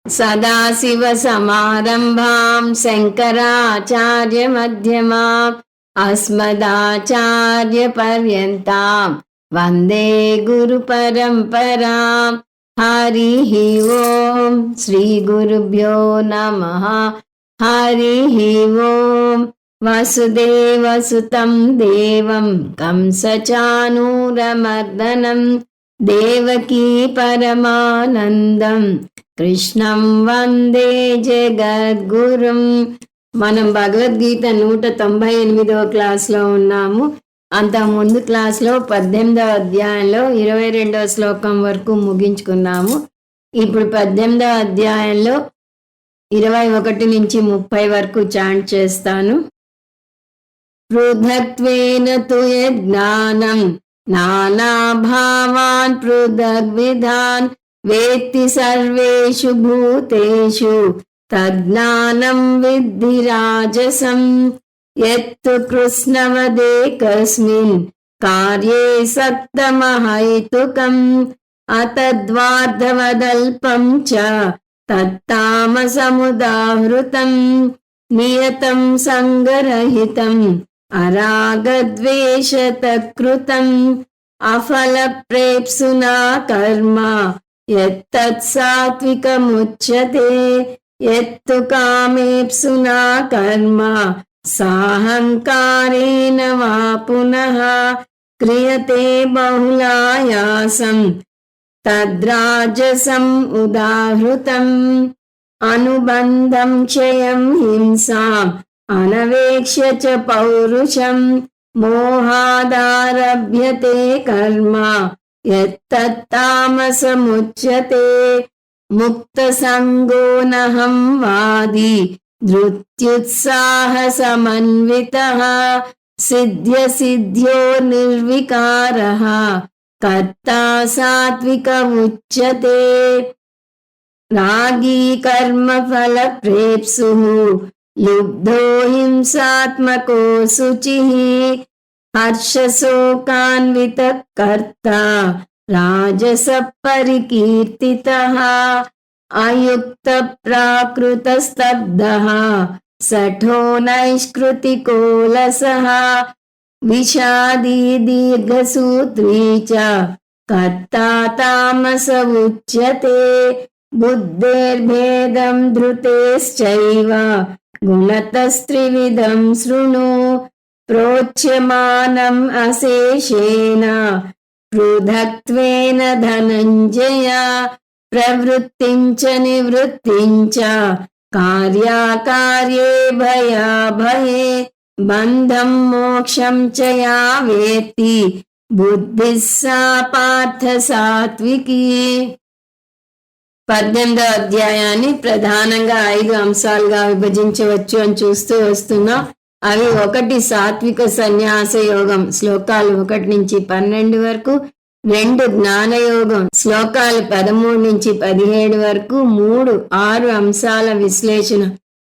सदाशिवसमारम्भां शङ्कराचार्यमध्यमाम् अस्मदाचार्यपर्यन्तां वन्दे गुरुपरम्पराम्। हरिः ओम् श्रीगुरुभ्यो नमः। हरिः ओम् वसुदेवसुतं देवं कंसचाणूरमर्दनं देवकी परमानन्दं కృష్ణం వందే జగద్గురుం. మనం భగవద్గీత 198వ క్లాస్లో ఉన్నాము. అంతకుముందు క్లాస్లో 18వ అధ్యాయంలో 22వ శ్లోకం వరకు ముగించుకున్నాము. ఇప్పుడు 18వ అధ్యాయంలో 21 నుంచి 30 వరకు చాంట్ చేస్తాను. పృథక్త్వేన తు యజ్ఞానం నానాభావాన్ పృథగ్విధాన్ వేత్తి సర్వేషు భూతేషు తజ్ఞానం విద్ధి రాజసం. యత్తు కృష్ణవదేకస్మిన్ కార్యే సక్తమహైతుకం అతద్వార్ధవదల్పం చ తత్తామసముదాహృతం. నియతం సంగరహితం అరాగద్వేషతకృతం అఫలప్రేప్సునా కర్మ యత్తత్ సాత్వికముచ్యతే. యత్తు కామేప్సునా కర్మ సాహంకారేణ వా పునః క్రియతే బహుళాయాసం తద్రాజసం ఉదాహృతం. అనుబంధం క్షయం హింసాం అనవేక్ష్య చ పౌరుషం మోహాదారభ్యతే కర్మ యత్తత్తామసముచ్యతే. ముక్తసంగో నహం వాది ధృత్యుత్సాహసమన్వితః సిద్ధ్యసిద్ధ్యో నిర్వికారః కర్తా సాత్వికముచ్యతే. రాగీ కర్మఫలప్రేప్సుః లుబ్ధో హింసాత్మకో శుచిః హర్షశోకాన్వితః కర్తా రాజసః పరికీర్తితః. అయుక్త ప్రాకృతస్తబ్ధః శఠో నైష్కృతికోలసః విషాదీ దీర్ఘసూత్రీ చ కర్తా తామస ఉచ్యతే. బుద్ధేర్భేదం ధృతేశ్చైవ గుణతస్త్రివిధం శృణు. ప్రోచ్యమానం అశేషేణ పృథక్త్వేన ధనంజయ. ప్రవృత్తించ నివృత్తించ కార్యాకార్యే భయాభయే బంధం మోక్షం చ యా వేత్తి బుద్ధిః సా పార్థ సాత్వికీ. 18వ అధ్యాయాన్ని ప్రధానంగా 5 అంశాలుగా విభజించవచ్చు అని చూస్తూ వస్తున్నాం. అవి 1 సాత్విక సన్యాస యోగం శ్లోకాలు 1 నుంచి 12 వరకు, 2 జ్ఞానయోగం శ్లోకాలు 13 నుంచి 17 వరకు, 3 6 అంశాల విశ్లేషణ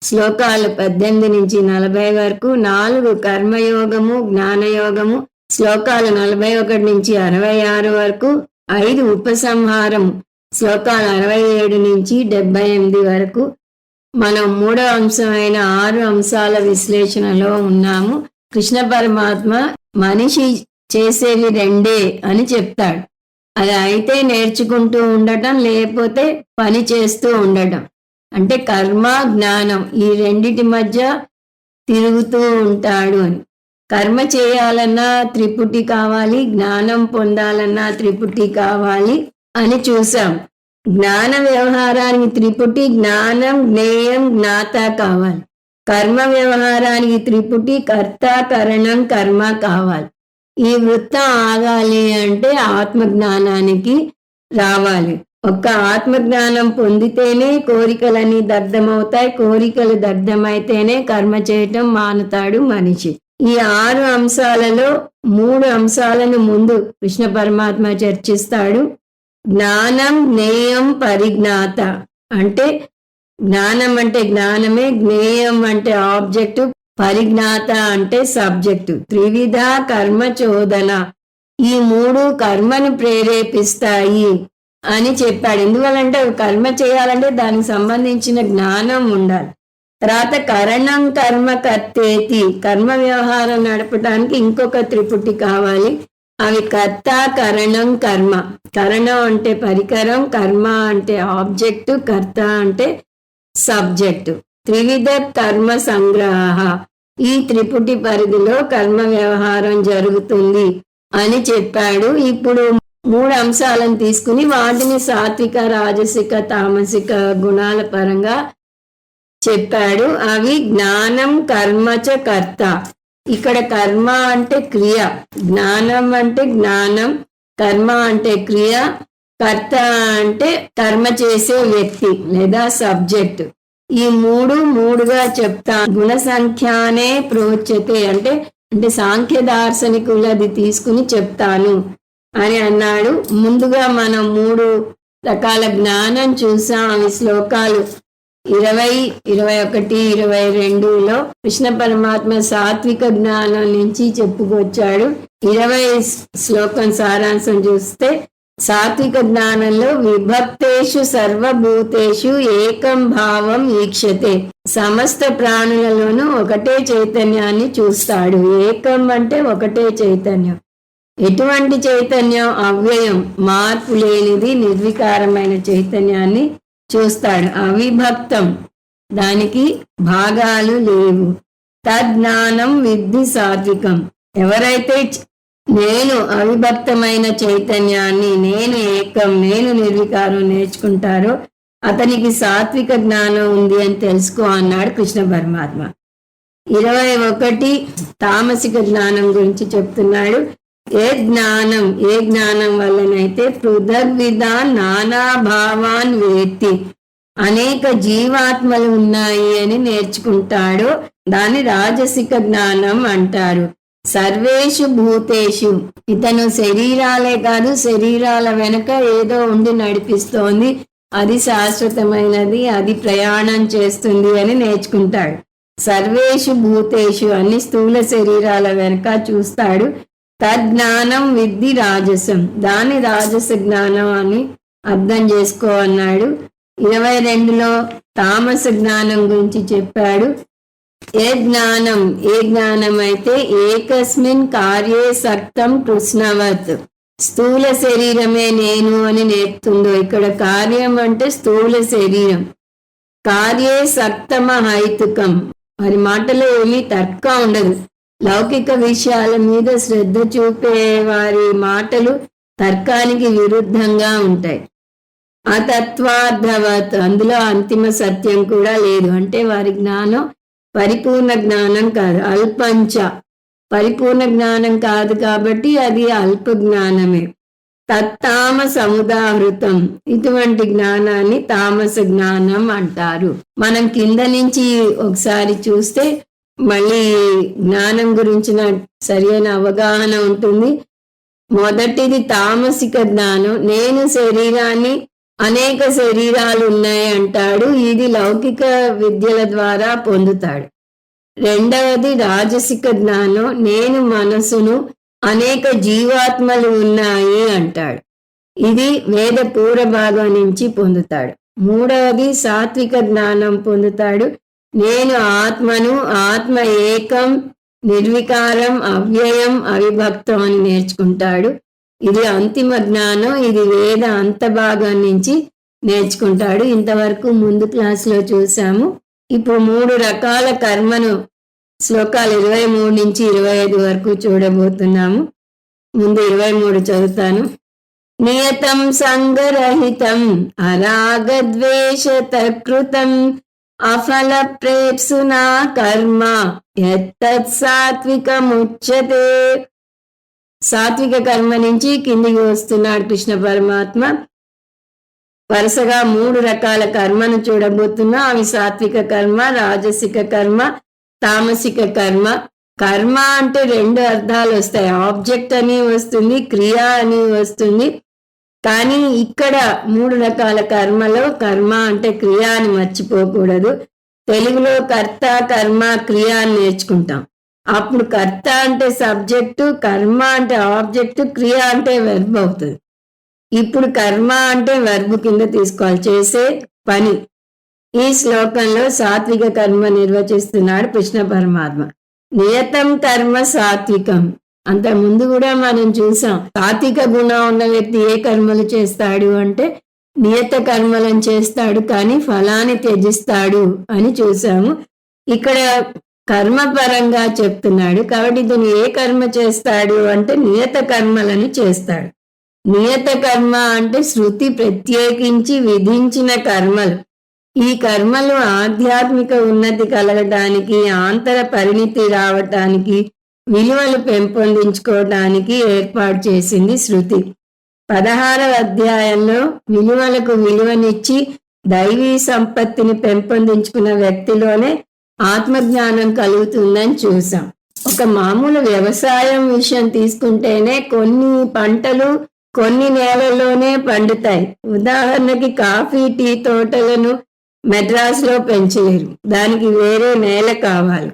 శ్లోకాలు 18 నుంచి 40 వరకు, 4 కర్మయోగము జ్ఞానయోగము శ్లోకాలు 41 నుంచి 66 వరకు, 5 ఉపసంహారము శ్లోకాలు 67 నుంచి 78 వరకు. మనం 3వ అంశమైన 6 అంశాల విశ్లేషణలో ఉన్నాము. కృష్ణ పరమాత్మ మనిషి చేసేవి 2 అని చెప్తాడు. అది అయితే నేర్చుకుంటూ ఉండటం, లేకపోతే పని చేస్తూ ఉండటం. అంటే కర్మ జ్ఞానం ఈ రెండిటి మధ్య తిరుగుతూ ఉంటాడు అని. కర్మ చేయాలన్నా త్రిపుటి కావాలి, జ్ఞానం పొందాలన్నా త్రిపుటి కావాలి అని చూసాం. జ్ఞాన వ్యవహారానికి త్రిపుటి జ్ఞానం, జ్ఞేయం, జ్ఞాత కావాలి. కర్మ వ్యవహారానికి త్రిపుటి కర్త, కరణం, కర్మ కావాలి. ఈ వృత్తం ఆగాలి అంటే ఆత్మజ్ఞానానికి రావాలి. ఒక్క ఆత్మజ్ఞానం పొందితేనే కోరికలన్నీ దగ్ధమవుతాయి. కోరికలు దగ్ధమైతేనే కర్మ చేయటం మానుతాడు మనిషి. ఈ 6 అంశాలలో 3 అంశాలను ముందు కృష్ణ పరమాత్మ చర్చిస్తాడు. జ్ఞానం, జ్ఞేయం, పరిజ్ఞాత. అంటే జ్ఞానం అంటే జ్ఞానమే, జ్ఞేయం అంటే ఆబ్జెక్టు, పరిజ్ఞాత అంటే సబ్జెక్టు. త్రివిధ కర్మ చోదన. ఈ 3 కర్మను ప్రేరేపిస్తాయి. అని చెప్పాడు. ఎందువల్లంటే కర్మ చేయాలంటే దానికి సంబంధించిన జ్ఞానం ఉండాలి. తర్వాత కరణం కర్మ కర్తేతి, కర్మ వ్యవహారం నడపడానికి ఇంకొక త్రిపుటి కావాలి. అవి కర్త, కరణం, కర్మ. కరణం అంటే పరికరం, కర్మ అంటే ఆబ్జెక్టు, కర్త అంటే సబ్జెక్టు. త్రివిధ కర్మ సంగ్రహ, ఈ త్రిపుటి పరిధిలో కర్మ వ్యవహారం జరుగుతుంది అని చెప్పాడు. ఇప్పుడు 3 అంశాలను తీసుకుని వాటిని సాత్విక, రాజసిక, తామసిక గుణాల పరంగా చెప్పాడు. అవి జ్ఞానం, కర్మచ, కర్త. ఇక్కడ కర్మ అంటే క్రియ, జ్ఞానం అంటే జ్ఞానం, కర్మ అంటే క్రియ, కర్త అంటే కర్మ చేసే వ్యక్తి లేదా సబ్జెక్ట్. ఈ మూడుగా చెప్తా. గుణ సంఖ్యానే ప్రోచ్యతే అంటే సాంఖ్య దార్శనికులది తీసుకుని చెప్తాను అని అన్నాడు. ముందుగా మనం 3 రకాల జ్ఞానం చూసాం. అవి శ్లోకాలు 20, 21, 22లో కృష్ణ పరమాత్మ సాత్విక జ్ఞానం నుంచి చెప్పుకొచ్చాడు. 20 శ్లోకం సారాంశం చూస్తే, సాత్విక జ్ఞానంలో విభక్తేషు సర్వభూతేషు ఏకం భావం ఈక్షతే, సమస్త ప్రాణులలోనూ ఒకటే చైతన్యాన్ని చూస్తాడు. ఏకం అంటే ఒకటే చైతన్యం. ఎటువంటి చైతన్యం? అవ్యయం, మార్పు లేనిది, నిర్వికారమైన చైతన్యాన్ని చూస్తాడు. అవిభక్తం, దానికి భాగాలు లేవు. తజ్ఞానం విద్ధి సాత్వికం. ఎవరైతే నేను అవిభక్తమైన చైతన్యాన్ని, నేను ఏకం, నేను నిర్వికారం నేర్చుకుంటారో అతనికి సాత్విక జ్ఞానం ఉంది అని తెలుసుకో అన్నాడు కృష్ణ పరమాత్మ. 21 తామసిక జ్ఞానం గురించి చెప్తున్నాడు. ఏ జ్ఞానం వల్లనైతే పృథగ్విధ నానా భావాన్ వేత్తి, అనేక జీవాత్మలు ఉన్నాయి అని నేర్చుకుంటాడో దాన్ని రాజసిక జ్ఞానం అంటారు. సర్వేషు భూతేషు, ఇతను శరీరాలే కాదు, శరీరాల వెనక ఏదో ఉండి నడిపిస్తోంది, అది శాశ్వతమైనది, అది ప్రయాణం చేస్తుంది అని నేర్చుకుంటాడు. సర్వేషు భూతేషు, అన్ని స్థూల శరీరాల వెనక చూస్తాడు. తజ్ఞానం విద్ధి రాజసం, దాని రాజస జ్ఞానం అని అర్థం చేసుకో అన్నాడు. 22లో తామస జ్ఞానం గురించి చెప్పాడు. ఏ జ్ఞానం అయితే ఏకస్మిన్ కార్యే సక్తం కృష్ణవత్, స్థూల శరీరమే నేను అని నేర్పుతుందో. ఇక్కడ కార్యం అంటే స్థూల శరీరం. కార్యే సక్తమ హైతుకం, వారి మాటలో ఏమీ తర్కం ఉండదు. లౌకిక విషయాల మీద శ్రద్ధ చూపే వారి మాటలు తర్కానికి విరుద్ధంగా ఉంటాయి. అతత్వార్థవత్, అందులో అంతిమ సత్యం కూడా లేదు. అంటే వారి జ్ఞానం పరిపూర్ణ జ్ఞానం కాదు, అల్పంచ. పరిపూర్ణ జ్ఞానం కాదు కాబట్టి అది అల్ప జ్ఞానమే. తత్తామ సముదాహృతం, ఇటువంటి జ్ఞానాన్ని తామస జ్ఞానం అంటారు. మనం కింద నుంచి ఒకసారి చూస్తే మళ్ళీ జ్ఞానం గురించిన సరైన అవగాహన ఉంటుంది. మొదటిది తామసిక జ్ఞానం. నేను శరీరాన్ని, అనేక శరీరాలు ఉన్నాయి అంటాడు. ఇది లౌకిక విద్యల ద్వారా పొందుతాడు. రెండవది రాజసిక జ్ఞానం. నేను మనసును, అనేక జీవాత్మలు ఉన్నాయి అంటాడు. ఇది వేద పూర్వ భాగం నుంచి పొందుతాడు. మూడవది సాత్విక జ్ఞానం పొందుతాడు. నేను ఆత్మను, ఆత్మ ఏకం, నిర్వికారం, అవ్యయం, అవిభక్తం అని నేర్చుకుంటాడు. ఇది అంతిమ జ్ఞానం. ఇది వేద అంతభాగం నుంచి నేర్చుకుంటాడు. ఇంతవరకు ముందు క్లాసులో చూసాము. ఇప్పుడు 3 రకాల కర్మను శ్లోకాలు 23 నుంచి 25 వరకు చూడబోతున్నాము. ముందు 23 చదువుతాను. నియతం సంగరహితం అరాగద్వేషతకృతం అఫల ప్రేప్సునా కర్మ యత్తత్ సాత్వికముచ్యతే. సాత్విక కర్మ నుంచి కిందికి వస్తున్నాడు కృష్ణ పరమాత్మ. వరుసగా 3 రకాల కర్మను చూడబోతున్నా. అవి సాత్విక కర్మ, రాజసిక కర్మ, తామసిక కర్మ. కర్మ అంటే 2 అర్థాలు వస్తాయి. ఆబ్జెక్ట్ అని వస్తుంది, క్రియ అని వస్తుంది. కానీ ఇక్కడ 3 రకాల కర్మలో కర్మ అంటే క్రియ అని మర్చిపోకూడదు. తెలుగులో కర్త, కర్మ, క్రియ అని నేర్చుకుంటాం. అప్పుడు కర్త అంటే సబ్జెక్టు, కర్మ అంటే ఆబ్జెక్టు, క్రియ అంటే వెర్బ్ అవుతుంది. ఇప్పుడు కర్మ అంటే వర్బు కింద తీసుకోవాలి, చేసే పని. ఈ శ్లోకంలో సాత్విక కర్మ నిర్వచిస్తున్నాడు కృష్ణ పరమాత్మ. నియతం కర్మ సాత్వికం. అంత ముందు కూడా మనం చూసాం, సాత్విక గుణం ఉన్న వ్యక్తి ఏ కర్మలు చేస్తాడు అంటే నియత కర్మలను చేస్తాడు, కానీ ఫలాన్ని త్యజిస్తాడు అని చూసాము. ఇక్కడ కర్మ పరంగా చెప్తున్నాడు కాబట్టి ఇతను ఏ కర్మ చేస్తాడు అంటే నియత కర్మలను చేస్తాడు. నియత కర్మ అంటే శృతి ప్రత్యేకించి విధించిన కర్మలు. ఈ కర్మలు ఆధ్యాత్మిక ఉన్నతి కలగటానికి, ఆంతర పరిణితి రావటానికి, విలువలు పెంపొందించుకోవటానికి ఏర్పాటు చేసింది శృతి. 16వ అధ్యాయంలో విలువలకు విలువనిచ్చి దైవీ సంపత్తిని పెంపొందించుకున్న వ్యక్తిలోనే ఆత్మజ్ఞానం కలుగుతుందని చూసాం. ఒక మామూలు వ్యవసాయం విషయం తీసుకుంటేనే కొన్ని పంటలు కొన్ని నేలల్లోనే పండుతాయి. ఉదాహరణకి కాఫీ, టీ తోటలను మెడ్రాస్లో పెంచలేరు, దానికి వేరే నేల కావాలి.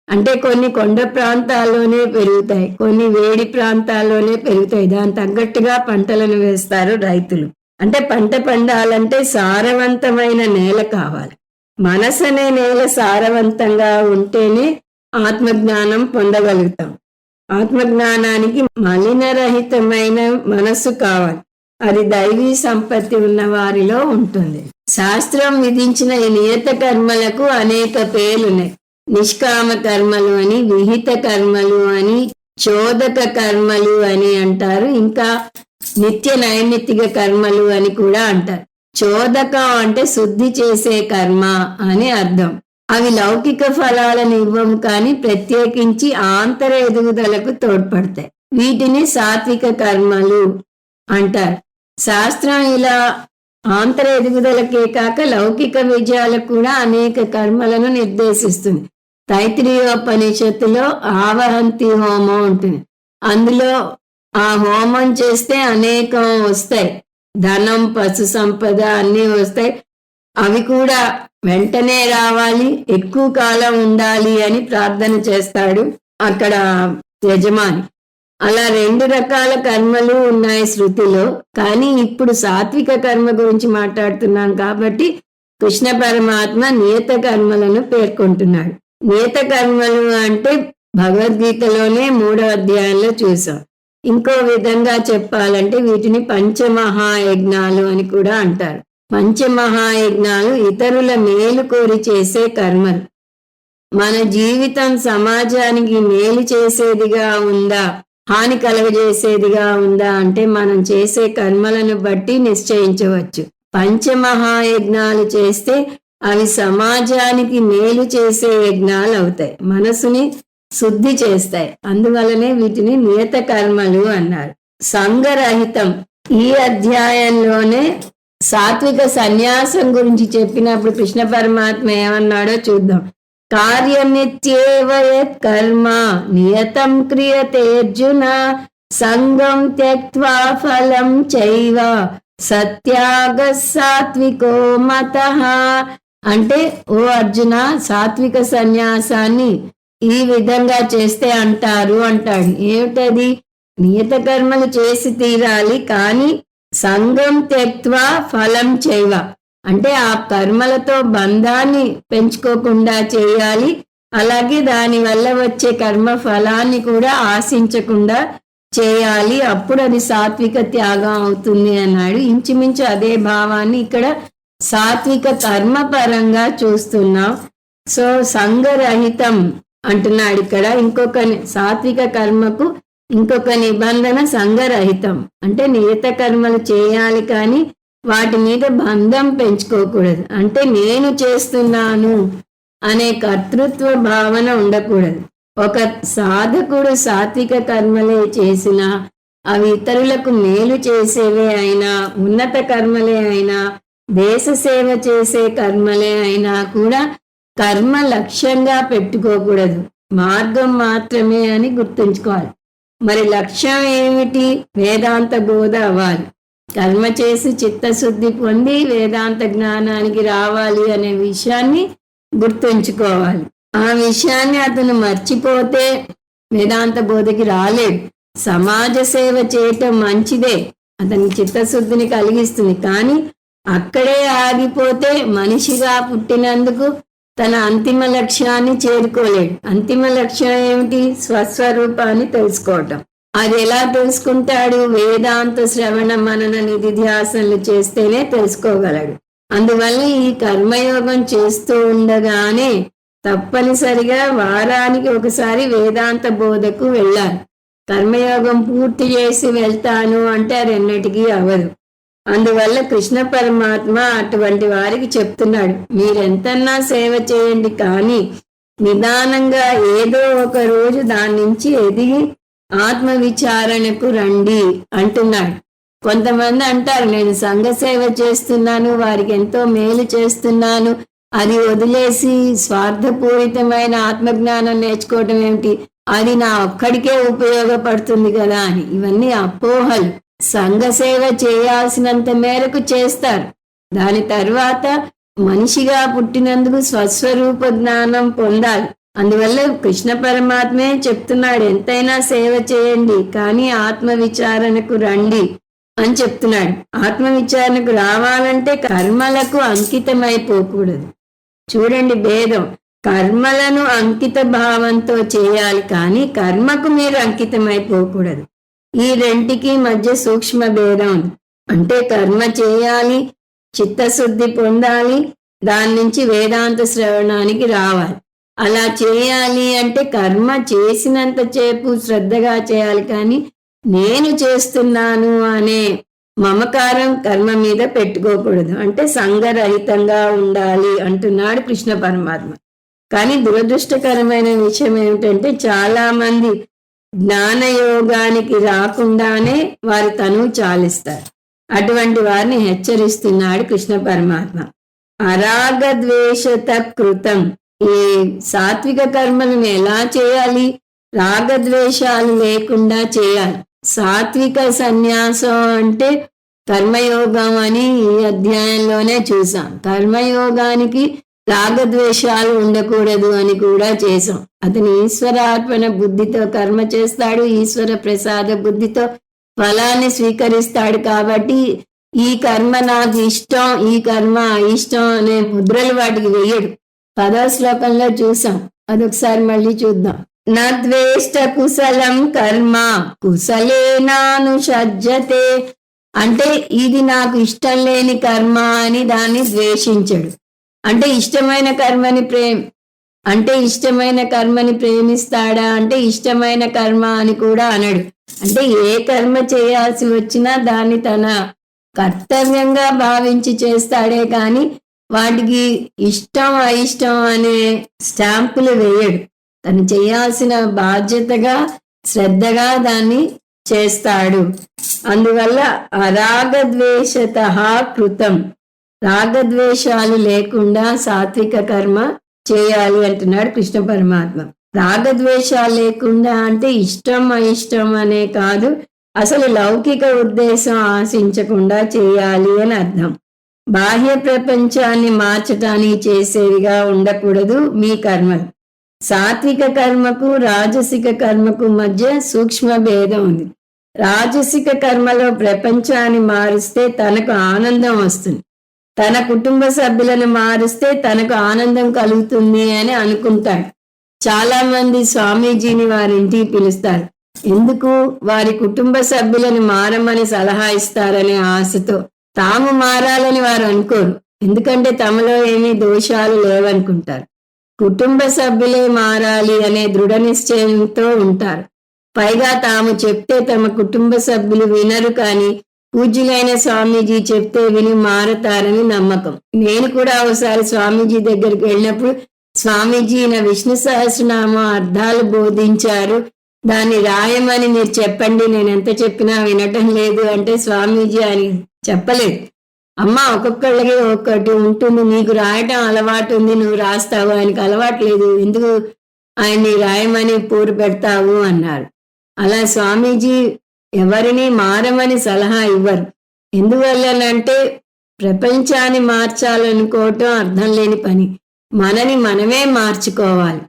అంటే కొన్ని కొండ ప్రాంతాల్లోనే పెరుగుతాయి, కొన్ని వేడి ప్రాంతాల్లోనే పెరుగుతాయి. దాని తగ్గట్టుగా పంటలను వేస్తారు రైతులు. అంటే పంట పండాలంటే సారవంతమైన నేల కావాలి. మనసు అనే నేల సారవంతంగా ఉంటేనే ఆత్మజ్ఞానం పొందగలుగుతాం. ఆత్మజ్ఞానానికి మలినరహితమైన మనస్సు కావాలి. అది దైవీ సంపత్తి ఉన్న వారిలో ఉంటుంది. శాస్త్రం విధించిన ఈ నియత కర్మలకు అనేక పేర్లున్నాయి. నిష్కామ కర్మలు అని, విహిత కర్మలు అని, చోదక కర్మలు అని అంటారు. ఇంకా నిత్య నైమిత్తిక కర్మలు అని కూడా అంటారు. చోదకం అంటే శుద్ధి చేసే కర్మ అని అర్థం. అవి లౌకిక ఫలాలను ఇవ్వము, కానీ ప్రత్యేకించి ఆంతర ఎదుగుదలకు తోడ్పడతాయి. వీటిని సాత్విక కర్మలు అంటారు. శాస్త్రం ఇలా ఆంతర ఎదుగుదలకే కాక లౌకిక విజయాలకు కూడా అనేక కర్మలను నిర్దేశిస్తుంది. తైత్రీయోపనిషత్తులో ఆవహంతి హోమం ఉంటుంది. అందులో ఆ హోమం చేస్తే అనేకం వస్తాయి, ధనం, పశు సంపద అన్నీ వస్తాయి. అవి కూడా వెంటనే రావాలి, ఎక్కువ కాలం ఉండాలి అని ప్రార్థన చేస్తాడు అక్కడ యజమాని. అలా 2 రకాల కర్మలు ఉన్నాయి శృతిలో. కానీ ఇప్పుడు సాత్విక కర్మ గురించి మాట్లాడుతున్నాం కాబట్టి కృష్ణ పరమాత్మ నియత కర్మలను పేర్కొంటున్నాడు. నియత కర్మలు అంటే భగవద్గీతలోనే 3వ అధ్యాయంలో చూసాం. ఇంకో విధంగా చెప్పాలంటే వీటిని పంచమహాయజ్ఞాలు అని కూడా అంటారు. పంచమహాయజ్ఞాలు ఇతరుల మేలు కోరి చేసే కర్మలు. మన జీవితం సమాజానికి మేలు చేసేదిగా ఉందా, హాని కలగజేసేదిగా ఉందా అంటే మనం చేసే కర్మలను బట్టి నిశ్చయించవచ్చు. పంచమహాయజ్ఞాలు చేస్తే అవి సమాజానికి మేలు చేసే యజ్ఞాలు అవుతాయి, మనసుని శుద్ధి చేస్తాయి. అందువలనే వీటిని నియత కర్మలు అన్నారు. సంఘరహితం. ఈ అధ్యాయంలోనే సాత్విక సన్యాసం గురించి చెప్పినప్పుడు కృష్ణ పరమాత్మ ఏమన్నాడో చూద్దాం. కార్యమిత్యేవ యత్ కర్మ నియతం క్రియతే అర్జున సంగం త్యక్త్వా ఫలం చైవ సత్యాగ సాత్వికో మతః. అంటే ఓ అర్జున, సాత్విక సన్యాసాన్ని ఈ విధంగా చేస్తే అంటారు అంటాడు. ఏమిటది? నియత కర్మలు చేసి తీరాలి, కానీ సంగం త్యక్త్వా ఫలం చైవ అంటే ఆ కర్మలతో బంధాన్ని పెంచుకోకుండా చేయాలి. అలాగే దాని వల్ల వచ్చే కర్మ ఫలాన్ని కూడా ఆశించకుండా చేయాలి. అప్పుడు అది సాత్విక త్యాగం అవుతుంది అన్నాడు. ఇంచుమించు అదే భావాన్ని ఇక్కడ సాత్విక కర్మ పరంగా చూస్తున్నాం. సో సంఘరహితం అంటున్నాడు ఇక్కడ. ఇంకొక సాత్విక కర్మకు ఇంకొక నిబంధన సంఘరహితం. అంటే నియత కర్మలు చేయాలి, కానీ వాటి మీద బంధం పెంచుకోకూడదు. అంటే నేను చేస్తున్నాను అనే కర్తృత్వ భావన ఉండకూడదు. ఒక సాధకుడు సాత్విక కర్మలే చేసినా, అవి ఇతరులకు మేలు చేసేవే అయినా, ఉన్నత కర్మలే అయినా, దేశ సేవ చేసే కర్మలే అయినా కూడా కర్మ లక్ష్యంగా పెట్టుకోకూడదు, మార్గం మాత్రమే అని గుర్తుంచుకోవాలి. మరి లక్ష్యం ఏమిటి? వేదాంత బోధ అవ్వాలి. కర్మ చేసి చిత్తశుద్ధి పొంది వేదాంత జ్ఞానానికి రావాలి అనే విషయాన్ని గుర్తుంచుకోవాలి. ఆ విషయాన్ని అతను మర్చిపోతే వేదాంత బోధకి రాలేడు. సమాజ సేవ చేయటం మంచిదే, అతని చిత్తశుద్ధిని కలిగిస్తుంది. కానీ అక్కడే ఆగిపోతే మనిషిగా పుట్టినందుకు తన అంతిమ లక్ష్యాన్ని చేరుకోలేడు. అంతిమ లక్ష్యం ఏమిటి? స్వస్వరూపాన్ని తెలుసుకోవటం. అది ఎలా తెలుసుకుంటాడు? వేదాంత శ్రవణ మనన నిధిధ్యాసనలు చేస్తేనే తెలుసుకోగలడు. అందువల్ల ఈ కర్మయోగం చేస్తూ ఉండగానే తప్పనిసరిగా వారానికి ఒకసారి వేదాంత బోధకు వెళ్ళాలి. కర్మయోగం పూర్తి చేసి వెళ్తాను అంటే రెండిటికీ అవ్వదు. అందువల్ల కృష్ణ పరమాత్మ అటువంటి వారికి చెప్తున్నాడు, మీరెంతన్నా సేవ చేయండి, కానీ నిదానంగా ఏదో ఒక రోజు దాని నుంచి ఎదిగి ఆత్మ విచారణకు రండి అంటున్నాడు. కొంతమంది అంటారు, నేను సంఘ సేవ చేస్తున్నాను, వారికి ఎంతో మేలు చేస్తున్నాను, అది వదిలేసి స్వార్థపూరితమైన ఆత్మజ్ఞానం నేర్చుకోవటం ఏమిటి, అది నా ఒక్కడికే ఉపయోగపడుతుంది కదా అని. ఇవన్నీ అపోహలు. సంఘ సేవ చేయాల్సినంత మేరకు చేస్తారు. దాని తర్వాత మనిషిగా పుట్టినందుకు స్వస్వరూప జ్ఞానం పొందాలి. అందువల్ల కృష్ణ పరమాత్మే చెప్తున్నాడు, ఎంతైనా సేవ చేయండి, కానీ ఆత్మ విచారణకు రండి అని చెప్తున్నాడు. ఆత్మ విచారణకు రావాలంటే కర్మలకు అంకితమైపోకూడదు. చూడండి భేదం. కర్మలను అంకిత భావంతో చేయాలి, కానీ కర్మకు మీరు అంకితమైపోకూడదు. ఈ రెంటికి మధ్య సూక్ష్మ భేదం ఉంది. అంటే కర్మ చేయాలి, చిత్తశుద్ధి పొందాలి, దాని నుంచి వేదాంత శ్రవణానికి రావాలి. అలా చేయాలి అంటే కర్మ చేసినంత సేపు శ్రద్ధగా చేయాలి, కానీ నేను చేస్తున్నాను అనే మమకారం కర్మ మీద పెట్టుకోకూడదు. అంటే సంఘరహితంగా ఉండాలి అంటున్నాడు కృష్ణ పరమాత్మ. కానీ దురదృష్టకరమైన విషయం ఏమిటంటే చాలా మంది జ్ఞానయోగానికి రాకుండానే వారి తనువు చాలిస్తారు. అటువంటి వారిని హెచ్చరిస్తున్నాడు కృష్ణ పరమాత్మ. అరాగద్వేషత కృతం. ఈ సాత్విక కర్మలను ఎలా చేయాలి? రాగద్వేషాలు లేకుండా చేయాలి. సాత్విక సన్యాసం అంటే కర్మయోగం అని ఈ అధ్యాయంలోనే చూసాం. కర్మయోగానికి రాగద్వేషాలు ఉండకూడదు అని కూడా చేసాం. అతను ఈశ్వరార్పణ బుద్ధితో కర్మ చేస్తాడు, ఈశ్వర ప్రసాద బుద్ధితో ఫలాన్ని స్వీకరిస్తాడు. కాబట్టి ఈ కర్మ నాకు ఇష్టం, ఈ కర్మ ఇష్టం అనే ముద్రలు వాటికి వేయడు. 10వ శ్లోకంలో చూసాం, అదొకసారి మళ్ళీ చూద్దాం. నద్వేష్ట కుశలం కర్మ కుశలేనానుషజ్జతే. అంటే ఇది నాకు ఇష్టం లేని కర్మ అని దాన్ని ద్వేషించడు. అంటే ఇష్టమైన కర్మని ప్రేమిస్తాడా అంటే ఇష్టమైన కర్మ అని కూడా అనడు. అంటే ఏ కర్మ చేయాల్సి వచ్చినా దాన్ని తన కర్తవ్యంగా భావించి చేస్తాడే కానీ వాటికి ఇష్టం అయిష్టం అనే స్టాంపులు వేయడు. తను చేయాల్సిన బాధ్యతగా శ్రద్ధగా దాన్ని చేస్తాడు. అందువల్ల అరాగద్వేషత కృతం. రాగద్వేషాలు లేకుండా సాత్విక కర్మ చేయాలి అంటున్నాడు కృష్ణ పరమాత్మ. రాగద్వేషాలు లేకుండా అంటే ఇష్టం అయిష్టం అనే కాదు, అసలు లౌకిక ఉద్దేశం ఆశించకుండా చేయాలి అని అర్థం. బాహ్య ప్రపంచాన్ని మార్చటానికి చేసేవిగా ఉండకూడదు మీ కర్మలు. సాత్విక కర్మకు రాజసిక కర్మకు మధ్య సూక్ష్మ భేదం ఉంది. రాజసిక కర్మలో ప్రపంచాన్ని మారుస్తే తనకు ఆనందం వస్తుంది, తన కుటుంబ సభ్యులను మారుస్తే తనకు ఆనందం కలుగుతుంది అని అనుకుంటాడు. చాలా మంది స్వామీజీని వారింటికి పిలుస్తారు. ఎందుకు? వారి కుటుంబ సభ్యులను మారమని సలహా ఇస్తారనే ఆశతో. తాము మారాలని వారు అనుకోరు, ఎందుకంటే తమలో ఏమీ దోషాలు లేవనుకుంటారు. కుటుంబ సభ్యులే మారాలి అనే దృఢ నిశ్చయంతో ఉంటారు. పైగా తాము చెప్తే తమ కుటుంబ సభ్యులు వినరు, కానీ పూజ్యులైన స్వామీజీ చెప్తే విని మారతారని నమ్మకం. నేను కూడా ఒకసారి స్వామీజీ దగ్గరికి వెళ్ళినప్పుడు, స్వామీజీ నా విష్ణు సహస్రనామం అర్థాలు బోధించారు, దాన్ని రాయమని మీరు చెప్పండి, నేను ఎంత చెప్పినా వినటం లేదు అంటే స్వామీజీ అని చెప్పలేదు. అమ్మ ఒక్కొక్కళ్ళకి ఒక్కటి ఉంటుంది, నీకు రాయటం అలవాటు ఉంది, నువ్వు రాస్తావు, ఆయనకు అలవాటు లేదు, ఎందుకు ఆయన్ని రాయమని పూరు పెడతావు అన్నారు. అలా స్వామీజీ ఎవరిని మారమని సలహా ఇవ్వరు. ఎందువల్లనంటే ప్రపంచాన్ని మార్చాలనుకోవటం అర్థం లేని పని. మనని మనమే మార్చుకోవాలి.